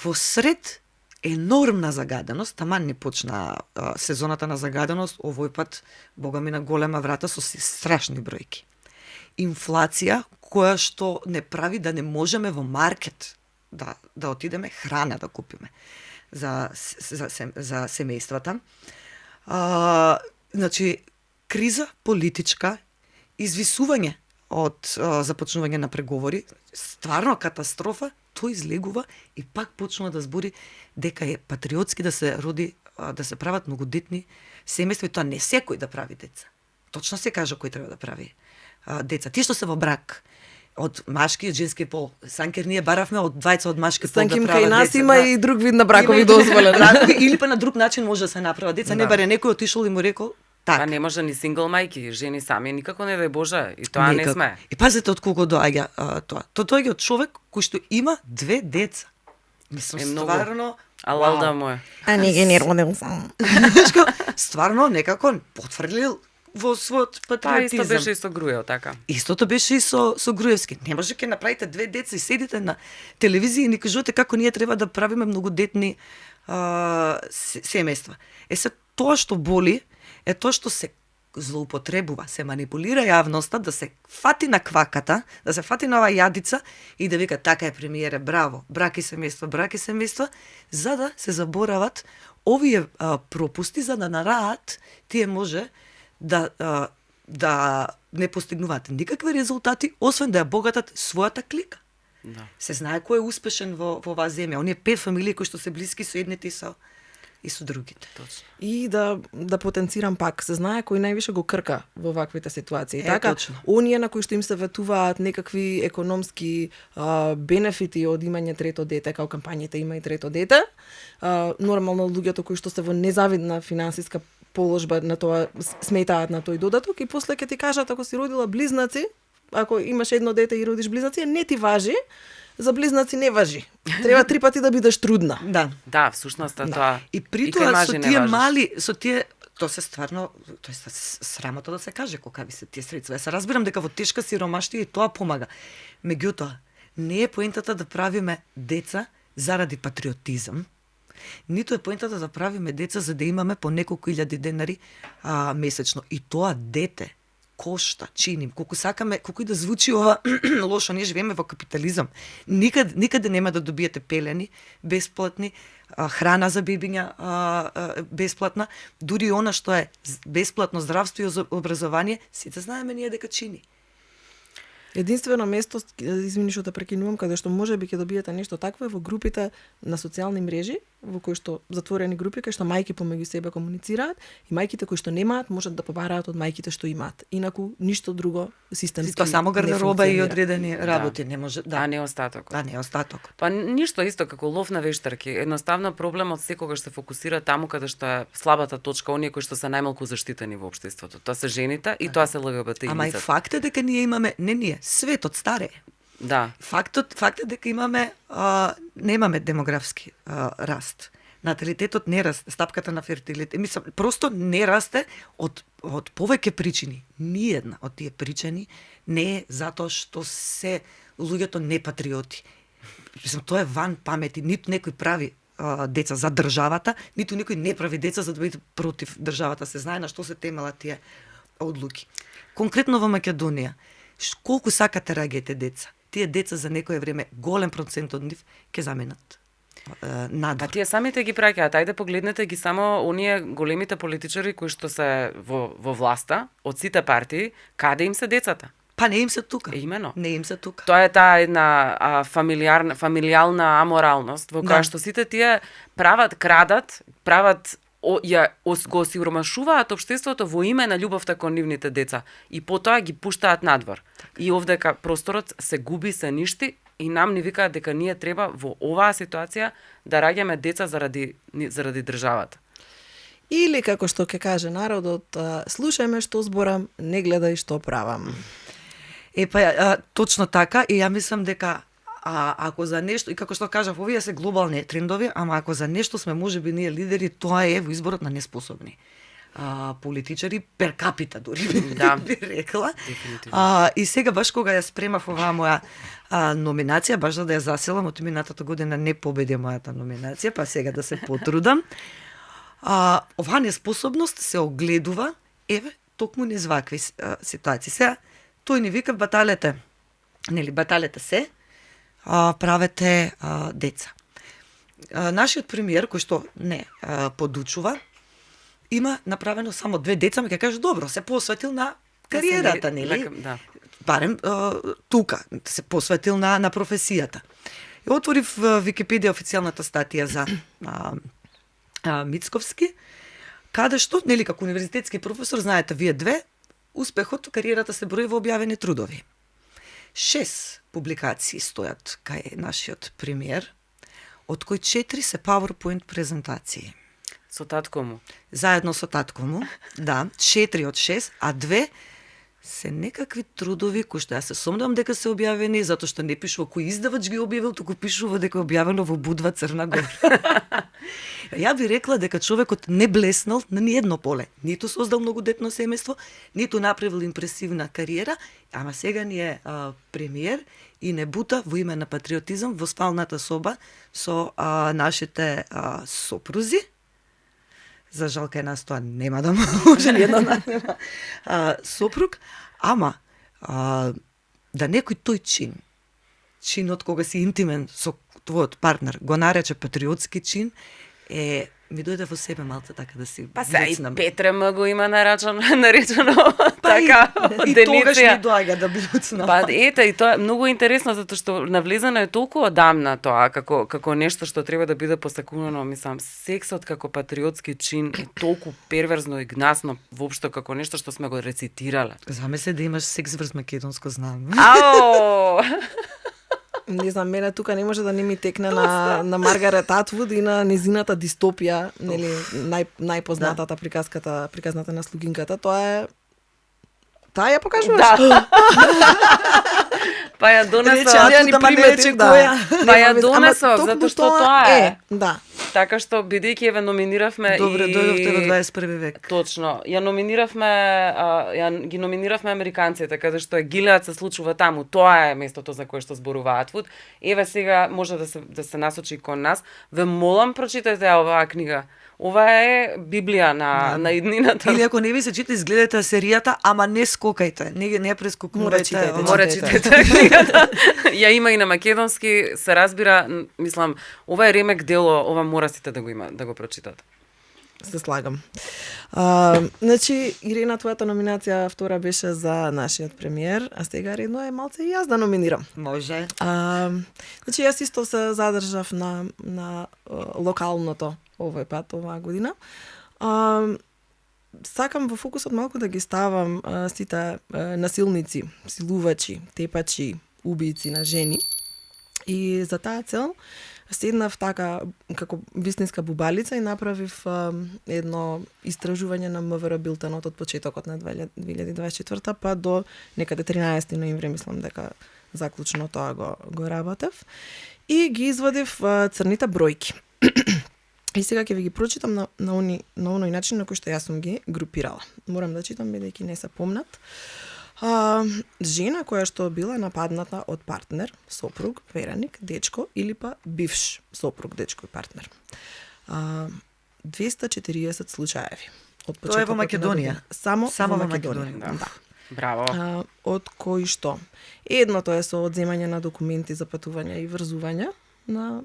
Во сред енормна загаденост, таман не почна сезоната на загаденост, овој пат, бога ми на голема врата со страшни бројки. Инфлација која што не прави да не можеме во маркет да отидеме храна да купиме за семејствата. Значи, криза политичка, извисување од започнување на преговори, стварно катастрофа, тој излегува и пак почнува да збори дека е патриотски да се роди, да се прават многодетни семејства, и тоа не секој да прави деца. Точно се кажа кој треба да прави деца. Тие што се во брак, од машки и од женски пол. Санкер ние баравме од двајца од машки пол да прават деца. Кај нас има и друг вид на бракови дозволен. Или па на друг начин може да се направат деца. Не баре некој отишол и му рекол така. А не може ни сингл мајки, жени сами, никако не дај Боже, и тоа не сме. И пазете од кого доаѓа тоа. Тоа доаѓа од човек кој што има 2 деца. Мислам, стварно... Алалда моја. А не ги не родил сам. Стварно, некако потврдил во својот патриотизам. Исто беше и со Грујев, така. Истото беше и со Груевски. Не може ке направите 2 деца и седите на телевизија и ни кажувате како ние треба да правиме многодетни семејства. Се тоа што боли е тоа што се злоупотребува, се манипулира јавноста да се фати на кваката, да се фати на оваа јадица и да вика така е премиере, браво, брак и семејство, за да се заборават овие пропусти, за да нараат тие може да не постигнуваат никакви резултати, освен да ја богатат својата клика. Да. Се знае кој е успешен во оваа земја. Оние 5 фамилии кои што се блиски со едните и со другите. Точно. И да потенцирам пак, се знае кој највише го крка во ваквите ситуации. Така, точно. оние на кои што им се ветуваат некакви економски бенефити од имање трето дете, како кампањите има и трето дете, нормално луѓето кои што се во незавидна финансиска положба на тоа сметаат на тој додаток и после ќе ти кажат ако си родила близнаци, ако имаш едно дете и родиш близнаци, не ти важи. За близнаци не важи. Треба 3 пати да бидеш трудна. Да, всушност тоа. И при тоа со тие мали, со тие тоа се стварно, тоа е срамота да се каже колкави се тие средства. Се разбирам дека во тешка сиромаштија и тоа помага. Меѓутоа, не е поентата да правиме деца заради патриотизам, ниту е поентата да правиме деца за да имаме по неколку илјади денари месечно. И тоа дете кошта, чиним, колку сакаме, колку и да звучи ова лошо, ние живееме во капитализам. Никаде нема да добиете пелени бесплатни, храна за бебиња бесплатна, дури она што е бесплатно здравство и образование, сите знаеме ние дека чини. Единствено место, извини што те прекинувам, каде што можеби ќе добиете нешто такво е во групите на социјални мрежи, во кои што затворени групи кај што мајки помеѓу себе комуницираат и мајките кои што немаат можат да побараат од мајките што имаат. Инаку ништо друго системски. Тоа само гардероба и одредени работи, не може А не остатокот. Да, не остатокот. Па ништо исто како лов на вештарки. Едноставно проблемот секогаш се фокусира таму каде што е слабата точка, оние кои што се најмалку заштитени во општеството. Тоа се жените и тоа се ЛГБТ. Ама и факт е дека ние имаме, не ние, светот старе. Да. Факт е дека немаме демографски раст. Наталитетот не расте, стапката на фертилитет. Мислам, просто не расте од повеќе причини. Ниедна од тие причини не е затоа што се луѓето не патриоти. Мислам, тоа е ван памети. Ниту некој прави деца за државата, ниту некој не прави деца за да биде против државата. Се знае на што се темела тие одлуки. Конкретно во Македонија, колку сакате раѓајте деца. Тие деца за некое време, голем процент од нив ќе заменат надвор. А тие самите ги праќаат. Ајде погледнете ги само оние големите политичари кои што се во власта, од сите партии, каде им се децата? Па не им се тука. Имено. Не им се тука. Тоа е таа една фамилијална аморалност во која Да. што сите тие крадат, го осиромашуваат општеството во име на љубовта кон нивните деца и потоа ги пуштаат надвор. И овдека просторот се губи, се ништи и нам ни викаат дека ние треба во оваа ситуација да раѓаме деца заради државата. Или како што ќе каже народот, слушај ме што зборам, не гледај што правам. Точно така, и ја мислам дека ако за нешто, и како што кажав, овие се глобални трендови, ама ако за нешто сме можеби ние лидери, тоа е во изборот на неспособни политичари пер капита дури Да. би рекла. Дефинитивно. И сега баш кога ја спремав оваа моја номинација, баш за да ја заселам, од минатата година не победи мојата номинација, па сега да се потрудам. Оваа неспособност се огледува, токму низ вакви ситуации. Сега, тој ни вика баталете, баталете се, правете деца. Нашиот премиер, кој што не подучува, има направено само 2 деца, ме ќе каже, добро, се посветил на кариерата, нели? Да. Барем тука, се посветил на професијата. И отворив Википедија официјалната статија за Мицковски, каде што, нели, како универзитетски професор, знаете вие две, успехот, кариерата се брои во објавени трудови. 6 публикации стојат кај нашиот премиер, од кои 4 се PowerPoint презентации. Со татко му. Заедно со татко му, да, 4 од 6, а 2 се некакви трудови кои што јас се сомнувам дека се објавени, затоа што не пишува кој издавач ги објавил, туку пишува дека е објавено во Будва, Црна Гора. Ја би рекла дека човекот не блеснал на ниедно поле. Ниту создал многодетно семејство, ниту направил импресивна кариера, ама сега ни е премиер и не бута во име на патриотизам во спалната соба со нашите сопрузи. За жал кај нас тоа нема да може ниедна нема сопруг, ама да некој тој чинот кога си интимен со твојот партнер, го нарече патриотски чин, ми дојде во себе малце така да си Па се и блуцнам. Петре го има наречено така и тогаш ми доаѓа да блуцнам. Па ете, и тоа е многу интересно затоа што навлезено е толку одамна тоа како нешто што треба да биде посакувано, мислам, сексот како патриотски чин е толку перверзно и гнасно воопшто како нешто што сме го рецитирале. Замисли да имаш секс врз македонско знаме. Ао! Не знам, мене тука не може да не ми текне на Маргарет Атвуд и на незината дистопија, нели, најпознатата приказната на слугинката, тоа е... Таа ја покажуваш? Да. Па ја донесов, Па ја донесов, затоа што тоа е. Да. Така што бидејќи еве номиниравме Добре, и дојдовте во 21 век. Точно. Ги номиниравме американците, каде што е Гилеад се случува таму. Тоа е местото за кое што зборува Атвуд. Еве сега може да се насочи кон нас. Ве молам прочитајте оваа книга. Ова е Библија на иднината. Или ако не ви се чита, изгледате серијата, ама не скокајте, не ја прескокнувајте. Мора читајте книгата. Ја има и на македонски, се разбира, мислам, ова е ремек дело, ова мора сите да го прочитат. Се слагам. Значи, Ирина, твојата номинација втора беше за нашиот премиер, а сега редно е малце и јас да номинирам. Може. Значи, јас исто се задржав на локалното овој пат, оваа година. Сакам во фокусот малку да ги ставам сите насилници, силувачи, тепачи, убијци на жени. И за таа цел седнав така како вистинска бубалица и направив едно истражување на МВР билтенот од почетокот на 2024 па до некаде 13 ноември, мислам дека заклучно тоа го работев. И ги извадив црните бројки. И сега ќе ви ги прочитам на оној начин на кој што јас сум ги групирала. Морам да читам бидејќи не се помнат. Жена која што била нападната од партнер, сопруг, вереник, дечко или па бивш сопруг, дечко и партнер. 240 случаеви. Од Тоа е во Македонија. Само во Да. Македонија. Да. Браво. Од кои што едното е со одземање на документи за патување и врзување на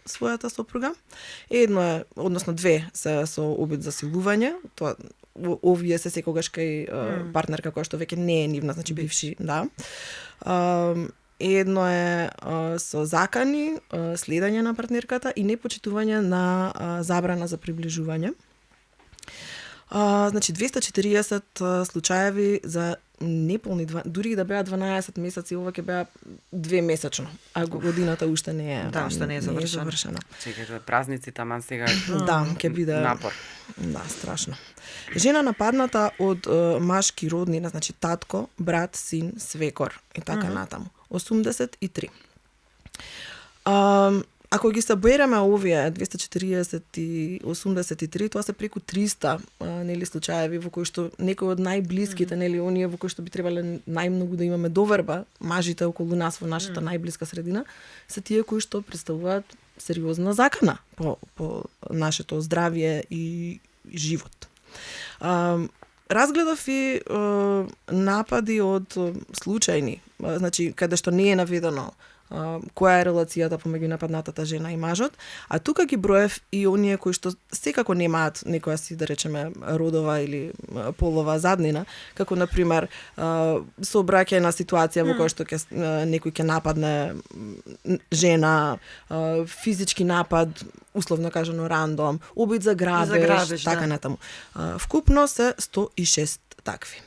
својата сопруга. Едно е, односно две се со обид за силување, тоа овие се секогаш кај партнерка која што веќе не е нивна, значи бивши, да. Едно е со закани, следење на партнерката и непочитување на забрана за приближување. Значи 240 случаеви за неполни дури и да беа 12 месеци, ова ќе беа 2 месечно, а годината уште не е. Да, уште не е завршена. Чекајте, празници таман сега. Да, ќе биде напор. Да, страшно. Жена нападната од машки роднина, значи татко, брат, син, свекор и така натаму. 83. Ако ги събереме овие 240 и 83, тоа се преку 300 нели случаеви во кои што некои од најблиските, нели оние во кои што би требале најмногу да имаме доверба, мажите околу нас во нашата најблиска средина, се тие кои што представуваат сериозна закана по нашето здравје и живот. Разгледав и напади од случајни, значи каде што не е наведено која е релацијата помеѓу нападнатата жена и мажот, а тука ги броев и оние кои што секако немаат некоја си, да речеме, родова или полова заднина, како например сообраќајна ситуација во која што некој ќе нападне жена, физички напад, условно кажано рандом, обид за грабеж, така натаму. Вкупно се 106 такви.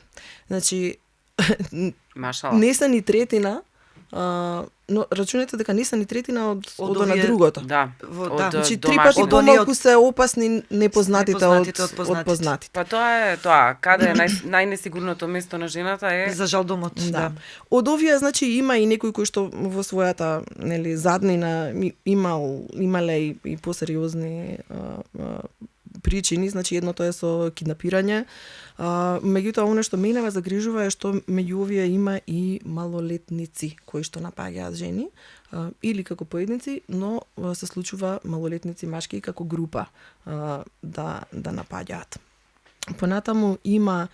Значи Машала. не се ни третина, но рачунете дека не се ни третина од на другото. Да, значи 3 пати помалку се опасни непознатите од познатите. Па тоа е тоа, каде е најнесигурното место на жената е За жал домот, да. Од овие значи има и некои кои што во својата нели заднина имале и посериозни причини, значи едното е со киднапирање. Меѓутоа, оно што мене ме загрижува е што меѓу овие има и малолетници кои што напаѓаат жени или како поедници, но се случува малолетници машки како група да напаѓаат. Понатаму има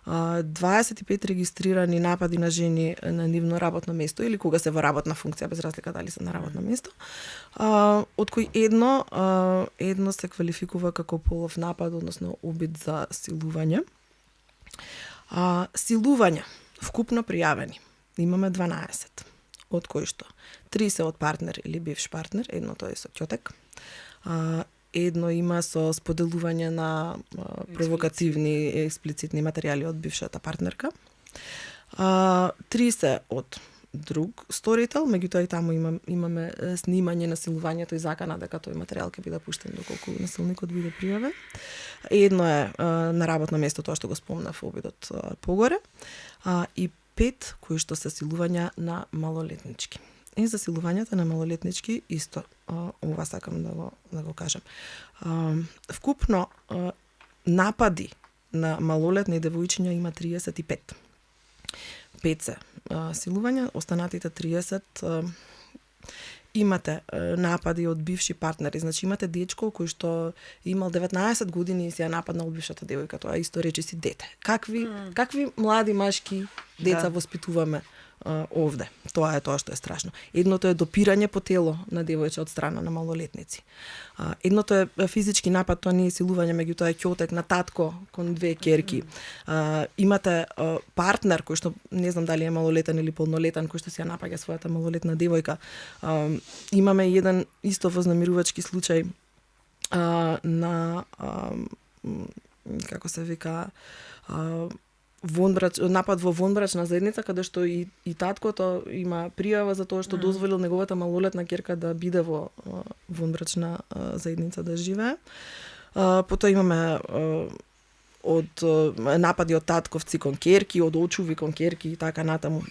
25 регистрирани напади на жени на нивно работно место или кога се во работна функција, без разлика дали се на работно место, од кои едно се квалификува како полов напад, односно обид за силување. Силување, вкупно пријавени, имаме 12, од кои што 3 се од партнер или бивш партнер, едното е со ќотек, едно има со споделување на провокативни експлицитни материјали од бившата партнерка. 3 се од друг сторител, меѓутоа и таму имаме снимање на силувањето и закана дека тој материјал ќе биде пуштен доколку насилникот биде пријавен. Едно е на работно место, тоа што го спомнав обидот погоре, и 5 кои што се силувања на малолетнички. И за силувањата на малолетнички исто ова сакам да го кажам. Вкупно напади на малолетни девојчиња има 35. 5 се силувања, останатите 30 имате напади од бивши партнери. Значи имате дечко кој што имал 19 години и се ја нападнал бившата девојка, тоа исто речи си дете. Какви млади машки деца воспитуваме овде? Тоа е тоа што е страшно. Едното е допирање по тело на девојче од страна на малолетници. Едното е физички напад, тоа не е силување, меѓутоа е ќотек на татко кон 2 ќерки. Имате партнер кој што не знам дали е малолетен или полнолетен, кој што се ја напаѓа својата малолетна девојка. Имаме еден исто вознемирувачки случај на како се вика напад во вонбрачна заедница, каде што и таткото има пријава за тоа што дозволил неговата малолетна ќерка да биде во вонбрачна заедница да живее. Потоа имаме од напади од татковци кон ќерки, од очуви кон ќерки и така натаму.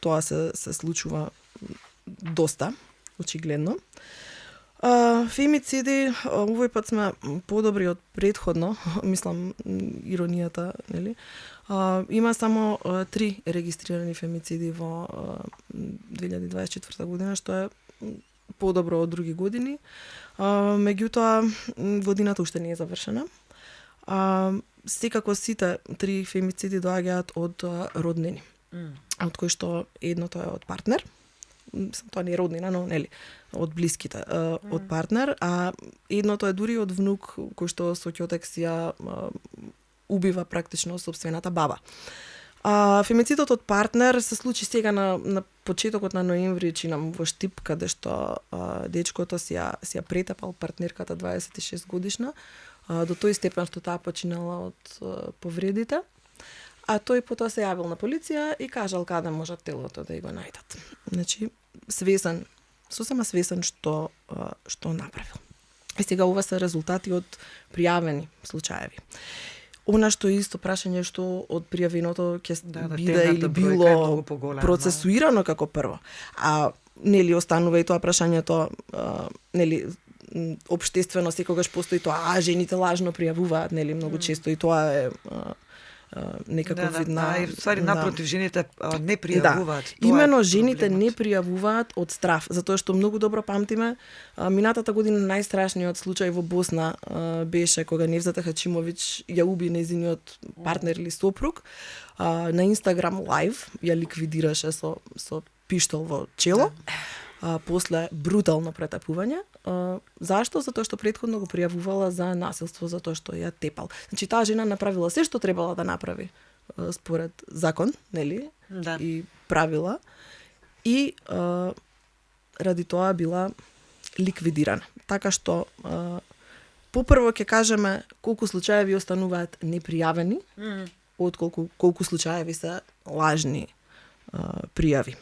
Тоа се случува доста, очигледно. Фемициди, овој пат сме подобри од претходно, мислам иронијата, нели? Има само 3 регистрирани фемициди во 2024 година, што е подобро од други години. Меѓутоа, годината уште не е завршена. Секако сите 3 фемициди доаѓаат од роднини, од кои што едното е од партнер, тоа не е роднина, но нели од блиските од партнер, а едното е дури од внук кој што со ќотек си ја убива практично сопствената баба. Фемицидот од партнер се случи сега на почетокот на ноември, чинам во Штип, каде што дечкото си ја претапал партнерката 26 годишна, до тој степен што таа починала од повредите. А тој потоа се јавил на полиција и кажал каде можат телото да го најдат. Значи, свесен, сосема свесен што направил. И сега ова се резултати од пријавени случаеви. Она што е исто прашање што од пријавеното ќе биде или било процесуирано како прво. А нели останува и тоа прашањето, нели општествено секогаш постои тоа, жените лажно пријавуваат, нели многу често и тоа е некако видна. И ствари напротив, жените не пријавуваат. Именно жените не пријавуваат од страф, затоа што многу добро памтиме, минатата година најстрашниот случај во Босна беше кога Невзата Хачимовиќ ја уби нејзиниот партнер или сопруг, на Инстаграм лайв ја ликвидираше со пиштол во чело. После брутално претапување. Зашто? Затоа што претходно го пријавувала за насилство, затоа што ја тепал. Значи таа жена направила се што требала да направи според закон, нели? Да. И правила. И ради тоа била ликвидирана. Така што попрво ќе кажеме колку случаеви остануваат непријавени, отколку колку случаеви се лажни пријави.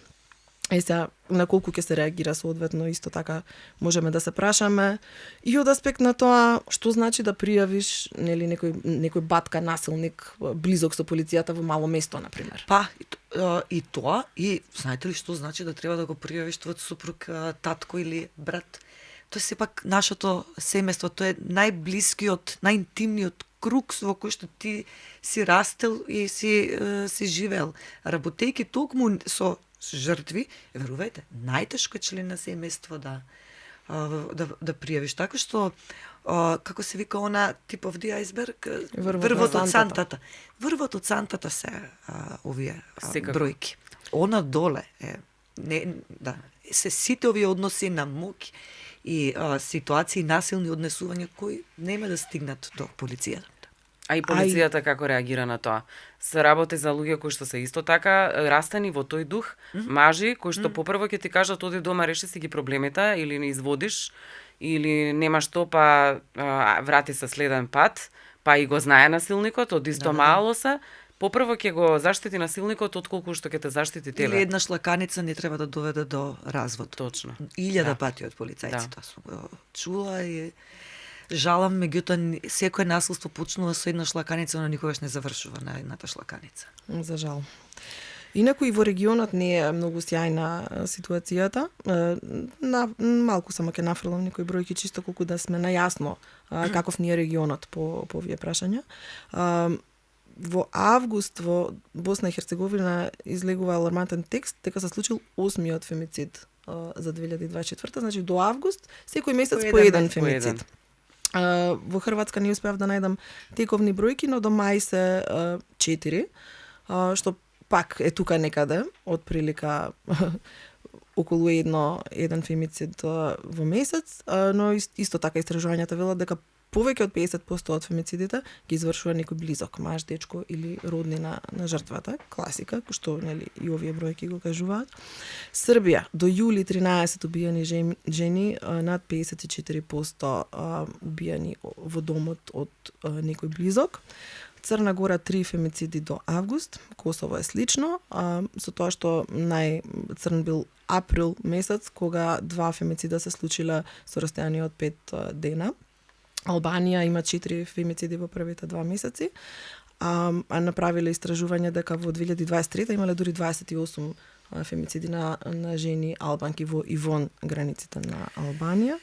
Сега, на колку ќе се реагира соодветно, исто така можеме да се прашаме и од аспект на тоа што значи да пријавиш нели некој батка насилник близок со полицијата во мало место, на пример. Па и тоа, и знаете ли што значи да треба да го пријавиш твојот сопруг, татко или брат? Тоа е сепак нашето семејство, тоа е најблискиот, најинтимниот круг во кој што ти си растел и си живеел. Работејќи токму со жртви, верувајте, најтешко е член на семејство да пријавиш. Така што, како се вика она тип of the iceberg, врвот од сантата. Врвот од сантата се овие бројки. Она доле е, се сите овие односи на муки и ситуации насилни однесувања кои нема да стигнат до полицијата. А и полицијата како реагира на тоа? Се работи за луѓе кои што се исто така растени во тој дух, мажи кои што попрво ќе ти кажат оди дома реши си ги проблемите или не изводиш или нема што па врати се следен пат, па и го знае насилникот од исто мало се, попрво ќе го заштити насилникот отколку што ќе те заштити тебе. Или една шлаканица не треба да доведе до развод. Точно. 1000 пати од полицајците. Тоа сум го чула и жалам, меѓутоа секој насилство почнува со една шлаканица, но никогаш не завршува на едната шлаканица. За жал. Инаку и во регионот не е многу сјајна ситуацијата. Малку само ќе нафрлам некои бројки чисто колку да сме најасно каков ни е регионот по овие прашања. Во август во Босна и Херцеговина излегува алармантен текст дека се случил 8-миот фемицид за 2024, значи до август секој месец по еден фемицид. Во Хрватска не успеав да најдам тековни бројки, но до мај се 4, што пак е тука некаде, од прилика околу еден фемицид во месец, но исто така истражувањата велат дека повеќе од 50% од фемицидите ги извршува некој близок, маж, дечко или роднина на жртвата, класика, што нели и овие бројки го кажуваат. Србија до јули 13 убиени жени, над 54% убиени во домот од некој близок. Црна Гора 3 фемициди до август, Косово е слично, со тоа што најцрн бил април месец, кога 2 фемицида се случила со растојание од 5 дена. Албанија има 4 фемициди во првите 2 месеци, а направиле истражување дека во 2023 имале дури 28 фемициди на жени албанки во и вон границите на Албанија.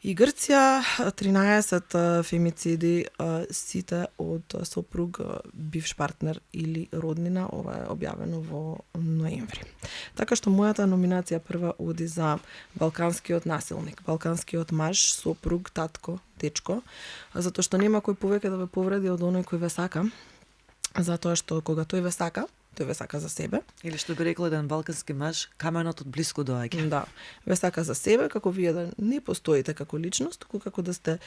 И Грција 13 фемициди, сите од сопруг, бивш партнер или роднина, ова е објавено во ноември. Така што мојата номинација прва оди за балканскиот насилник, балканскиот маж, сопруг, татко, дечко, затоа што нема кој повеќе да ве повреди од оној кој ве сака, затоа што кога тој ве сака, тој ве сака за себе. Или што би рекол еден балкански маж, каменот од блиску доаѓа. Да, ве сака за себе, како вие да не постоите како личност, туку како да сте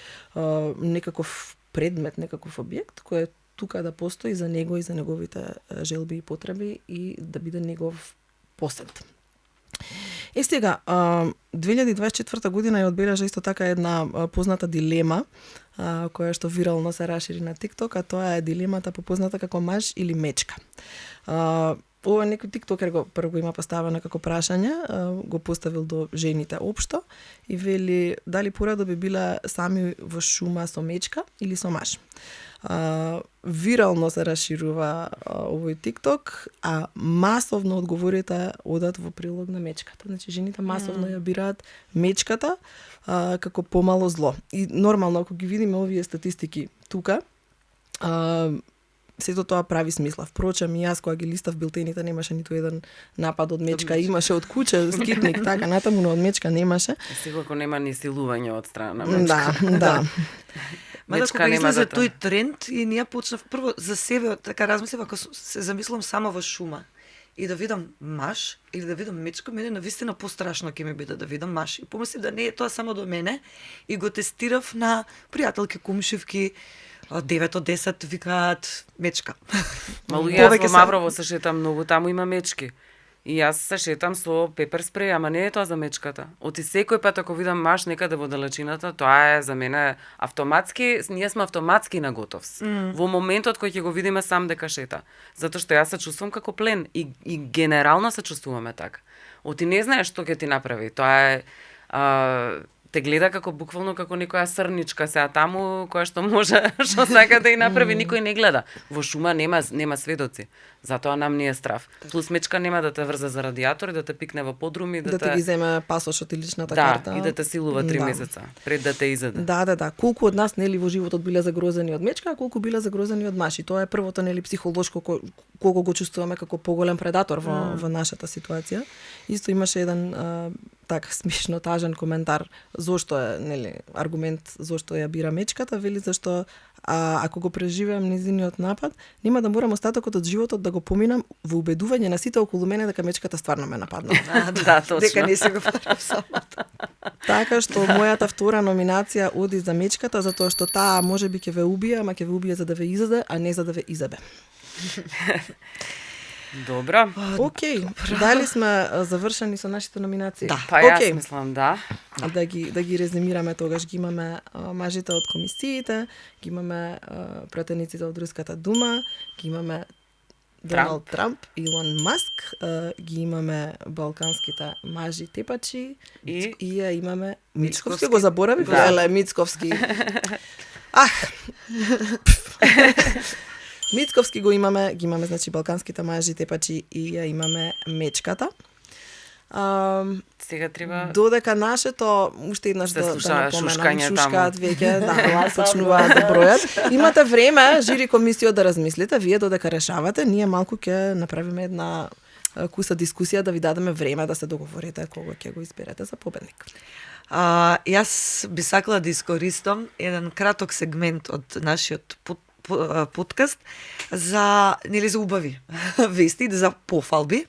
некаков предмет, некаков објект кој е тука да постои за него и за неговите желби и потреби и да биде негов посет. Сега, 2024 година ја одбележа исто така една позната дилема, која што вирално се рашири на TikTok, а тоа е дилемата попозната како маж или мечка. Ова некој тиктокер прво има поставено како прашање, го поставил до жените општо и вели дали поредо би биле сами во шума со мечка или со маж. Вирално се расширува овој тикток, а масовно одговорите одат во прилог на мечката. Значи жените масовно ја бираат мечката како помало зло. И нормално ако ги видиме овие статистики тука, сето тоа прави смисла. Впрочем, и јас кога ги листав билтените немаше ниту еден напад од мечка, имаше од куќе скитник, така натаму, но од мечка немаше. Сигурно нема ни силување од страна на мечка. Да. Мада Мечка кога нема излезе да тој тренд и ние почнав прво за себе, така размислив, ако се замислам само во шума и да видам маж или да видам мечка, мене навистина пострашно ќе ми биде да видам маж. И помислив да не е тоа само до мене и го тестирав на пријателки, кумшивки, 9 од 10 викаат мечка. Мало јас Повеќе во се- Маврово се шетам многу, таму има мечки. И јас се шетам со пепер спреј, ама не е тоа за мечката. Оти секој пат ако видам маж некаде во далечината, тоа е за мене автоматски, ние сме автоматски на готов. Во моментот кој ќе го видиме сам дека шета. Затоа што јас се чувствувам како плен и генерално се чувствуваме така. Оти не знаеш што ќе ти направи. Тоа е те гледа како буквално како некоја срничка сега таму која што може што сака да и направи, никој не гледа. Во шума нема сведоци. Затоа нам не е страв. Плюс мечка нема да те врзе за радиатор и да те пикне во подруми, Да ти ги земе пасошот и личната да, карта. и да те силува 3 Да. месеца пред да те изеде. Да. Колку од нас нели во животот биле загрозени од мечка, а колку биле загрозени од маш. И тоа е првото нели психолошко колку го чувствуваме како поголем предатор во нашата ситуација. Исто имаше еден така смешно тажен коментар зошто е нели аргумент зошто ја бира мечката, вели зашто ако го преживеам низиниот напад, нема да морам остатокот од животот да го поминам во убедување на сите околу мене дека мечката стварно ме нападнала. Да, точно. Дека не си го правив самото. Така што мојата втора номинација оди за мечката затоа што таа можеби ќе ве убие, ама ќе ве убие за да ве изеде, а не за да ве изебе. Добро. Океј, дали сме завршени со нашите номинации? Да. Па јас Океј. мислам да. Да ги резимираме тогаш, ги имаме мажите од комисиите, ги имаме пратениците од Руската дума, ги имаме Доналд Трамп, Илон Маск, ги имаме балканските мажи тепачи И ја имаме Мицковски, Мицковски. го заборавив, Да. леле, Мицковски. Мицковски го имаме, ги имаме значи балканските мажи тепачи и ја имаме мечката. сега треба Додека нашето, уште еднаш Се да слуша напоменам, шушкање шушкаат таму. веќе, да, почнуваат да бројат. Имате време, жири комисија да размислите, вие додека решавате, ние малку ќе направиме една куса дискусија да ви дадеме време да се договорите кога ќе го изберете за победник. Јас би сакала да искористам еден краток сегмент од нашиот подкаст за за убави вести, за пофалби.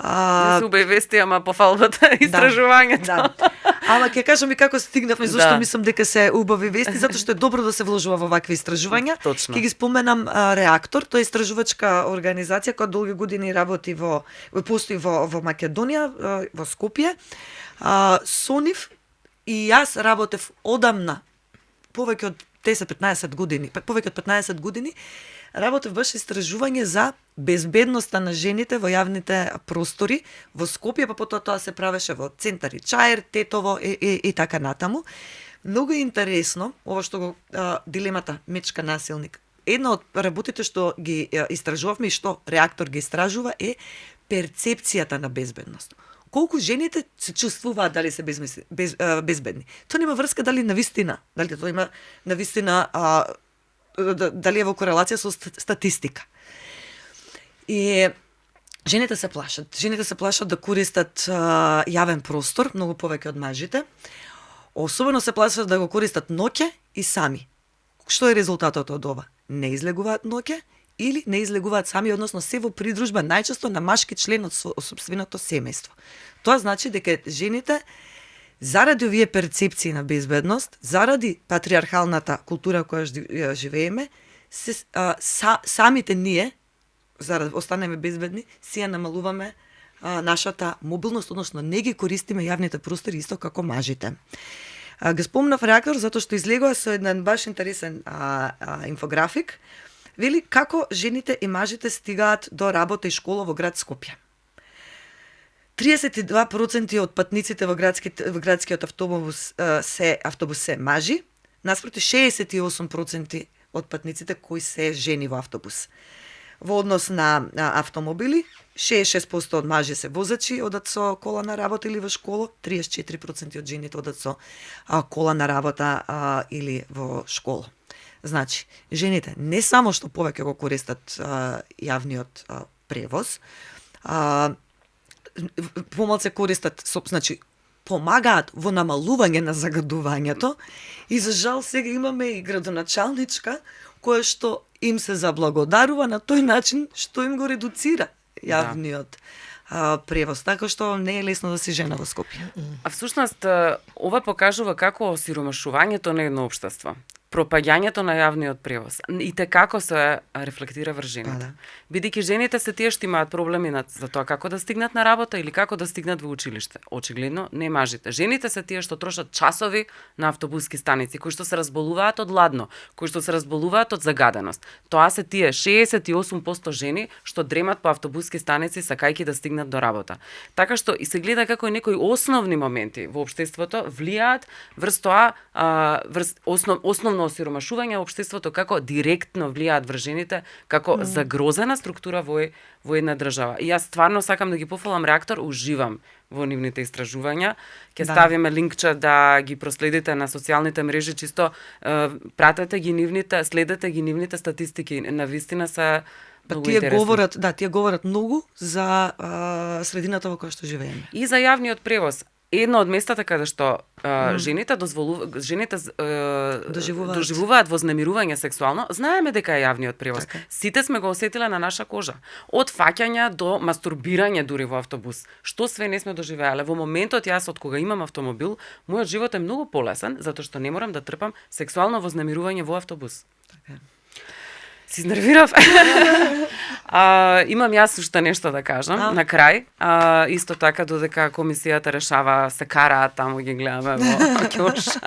не се убави вести, ама пофалбата истражувањето. Да. Ама ќе кажам и како стигнавме, зашто Да. мислам дека се убави вести, затоа што е добро да се вложува во вакви истражувања. Точно. Ќе ги споменам Реактор, тоа е истражувачка организација која долги години работи постои во Македонија, во Скопје. Со нив и јас работев одамна, повеќе од 10-15 години, повеќе од 15 години, работев баш истражување за безбедноста на жените во јавните простори во Скопје, па потоа тоа се правеше во Центари Чаир, Тетово и така натаму. Многу е интересно ова што го дилемата мечка насилник. Една од работите што ги истражувавме и што Реактор ги истражува е перцепцијата на безбедност. Колку жените се чувствуваат дали се безбедни. Тоа нема врска дали навистина, дали тоа има навистина дали е во корелација со статистика. И жените се плашат. Жените се плашат да користат јавен простор, многу повеќе од мажите. Особено се плашат да го користат ноќе и сами. Што е резултатот од ова? Не излегуваат ноќе или не излегуваат сами, односно се во придружба најчесто на машки член од собственото семејство. Тоа значи дека жените заради овие перцепции на безбедност, заради патриархалната култура која ја живееме, самите ние, за да останеме безбедни, си ја намалуваме нашата мобилност, односно не ги користиме јавните простори исто како мажите. Го спомнав реактор затоа што излегува со еден баш интересен инфографик. Вели како жените и мажите стигаат до работа и школа во град Скопје. 32% од патниците во градскиот автобус се мажи, наспроти 68% од патниците кои се жени во автобус. Во однос на автомобили, 66% од мажи се возачи, одат со кола на работа или во школа, 34% од жените одат со кола на работа или во школа. Значи, жените не само што повеќе го користат јавниот превоз, помалку користат, значи, помагаат во намалување на загадувањето и за жал сега имаме и градоначалничка која што им се заблагодарува на тој начин што им го редуцира јавниот превоз, така што не е лесно да си жена во Скопје. А всушност ова покажува како осиромашувањето на едно општество, пропаѓањето на јавниот превоз и те како се рефлектира врз жените. Бидејќи жените се тие што имаат проблеми за тоа како да стигнат на работа или како да стигнат во училиште. Очигледно не мажите. Жените се тие што трошат часови на автобуски станици, кои што се разболуваат од ладно, кои што се разболуваат од загаденост. Тоа се тие 68% жени што дремат по автобуски станици сакајќи да стигнат до работа. Така што и се гледа како и некои основни моменти во општеството влијаат врз тоа, врз основно осиромашување на општеството, како директно влијаат врз жените, како загрозена структура во една држава. И јас стварно сакам да ги пофалам реактор, уживам во нивните истражувања. Ќе ставиме линкче да ги проследите на социјалните мрежи, чисто пратете ги нивните, следете ги нивните статистики. Навистина се многу интересни. Тие говорат многу за средината во која што живееме. И за јавниот превоз. Едно од местата каде што жените доживуваат вознемирување сексуално, знаеме дека е јавниот превоз. Така. Сите сме го осетиле на наша кожа. Од фаќања до мастурбирање дури во автобус. Што све не сме доживеале. Во моментот јас од кога имам автомобил, мојот живот е многу полесен затоа што не морам да трпам сексуално вознемирување во автобус. Така. Си изнервирав. Имам јас уште нешто да кажам на крај. Исто така додека комисијата решава, се караат таму, ги гледаме во ќош.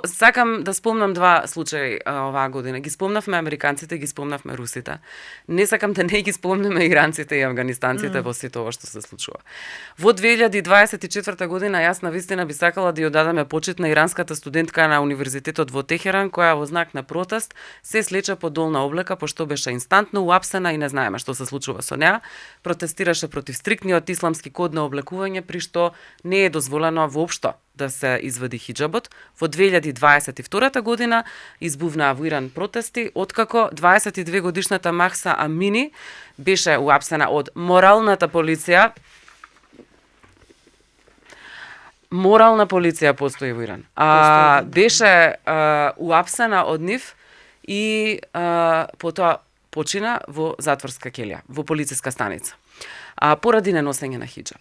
Сакам да спомнам два случаи оваа година. Ги спомнавме американците, ги спомнавме русите. Не сакам да не ги спомнеме иранците и афганистанците во сето ова што се случува. Во 2024 година јас навистина би сакала да ја дадеме почит на иранската студентка на универзитетот во Техеран, која во знак на протест се слече по долна облека, пошто беше инстантно уапсена и не знаеме што се случува со неа. Протестираше против стриктниот исламски код на облекување, при што не е дозволено воопшто да се извади хиџабот. Во 2022 година избувнаа во Иран протести, откако 22 годишната Махса Амини беше уапсена од моралната полиција. Морална полиција постои во Иран. Беше уапсена од нив и потоа почина во затворска келија, во полициска станица. Поради неносење на хиџаб.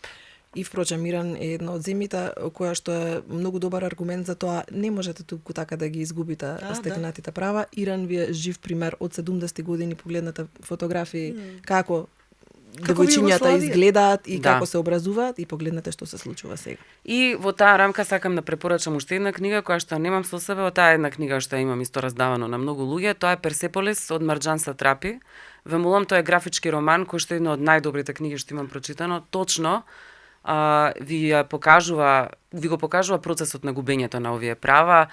И впрочем, Иран е една од земјите која што е многу добар аргумент за тоа не можете туку така да ги изгубите стекнатите права. Иран ви е жив пример од 70 години, погледнете фотографии како девојчињата изгледаат и како се образуваат и погледнете што се случува сега. И во таа рамка сакам да препорачам уште една книга која што немам со себе, таа една книга што имам исто раздавано на многу луѓе, тоа е Персеполис од Марџан Сатрапи. Ве молам, тоа е графички роман кој што е една од најдобрите книги што имам прочитано, точно ви го покажува процесот на губењето на овие права.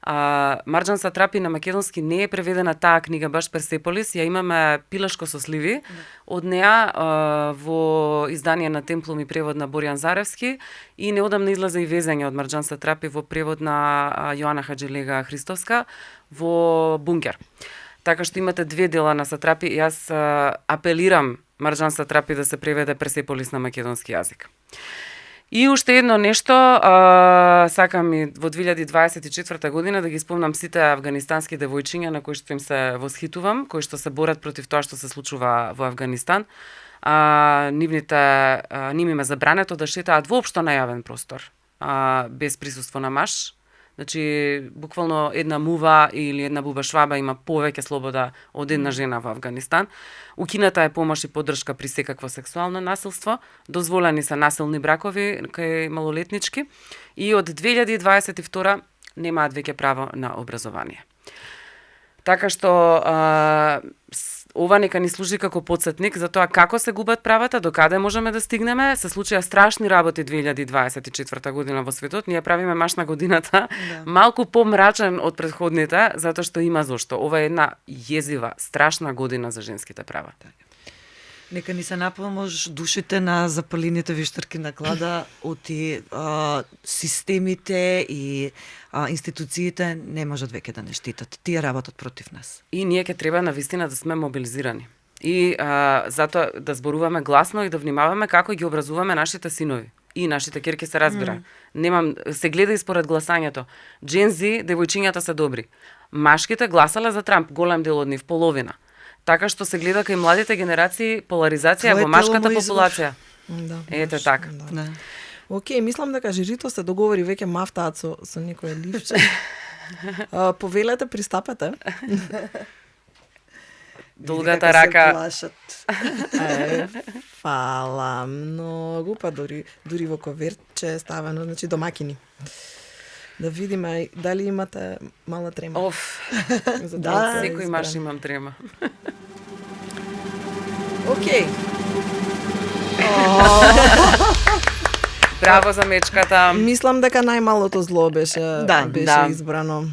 Марџан Сатрапи на македонски не е преведена таа книга, баш Персеполис, ја имаме пилешко со сливи од неа во издание на Темплум и превод на Боријан Заревски и неодамна излезе и везење од Марџан Сатрапи во превод на Јоана Хаџилега Христоска во Бункер. Така што имате две дела на Сатрапи, јас апелирам Марџан Сатрапи да се преведе Персеполис на македонски јазик. И уште едно нешто, сакам и во 2024 година да ги спомнам сите афганистански девојчиња на кои што им се восхитувам, кои што се борат против тоа што се случува во Афганистан. Ним им е забрането да шетаат воопшто на јавен простор, без присуство на маж. Значи, буквално една мува или една буба шваба има повеќе слобода од една жена во Афганистан. Укината е помош и поддршка при секакво сексуално насилство, дозволени се насилни бракови кај малолетнички и од 2022 немаат веќе право на образование. Така што ова нека ни служи како потсетник за тоа како се губат правата, до каде можеме да стигнеме. Се случија страшни работи 2024 година во светот. Ние правиме маш на годината малку помрачен од претходните, затоа што има зошто. Ова е една језива, страшна година за женските права. Нека ни се напомош душите на запалените виштарки на клада оти системите и институциите не можат веќе да не штитат. Тие работат против нас. И ние ќе треба навистина да сме мобилизирани. И затоа да зборуваме гласно и да внимаваме како ги образуваме нашите синови. И нашите ќерки се разбира. Се гледа и според гласањето. Джензи, девојчињата се добри. Машките гласале за Трамп, голем дел од нив, половина. Така што се гледа кај младите генерации поларизација во машката популација. Да. Ете така. Да. Океј, мислам дека жирито се договори веќе мафтаат со некој ливче. Повелете, пристапете. Долгата рака. Фала многу, па дури во ковертче е ставено, значи домакини. Да видиме дали имате мала трема. Да, секој маш имам трема. Океј. Браво за мечката. Мислам дека најмалото зло беше Да. избрано.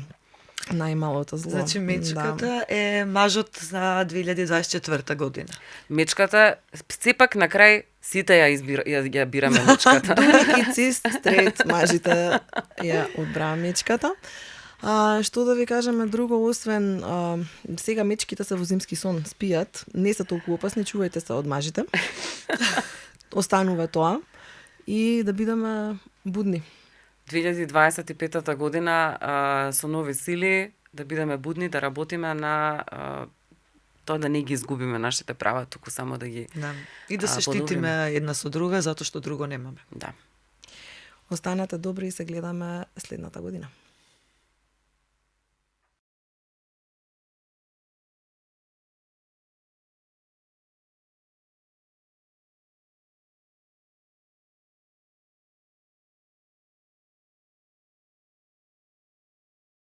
Најмалото зло. Значи мечката е мажот за 2024 година. Мечката, сепак на крај сите ја бираме мечката. Дури и цис, стрейт, мажите ја одбраа мечката. Што да ви кажеме друго, освен сега мечките се во зимски сон, спијат, не се толку опасни, чувајте се од мажите. Останува тоа и да бидеме будни. 2025 година со нови сили да бидеме будни, да работиме на тоа да не ги изгубиме нашите права, туку само да ги И да се штитиме една со друга, затоа што друго немаме. Да. Останете добри и се гледаме следната година.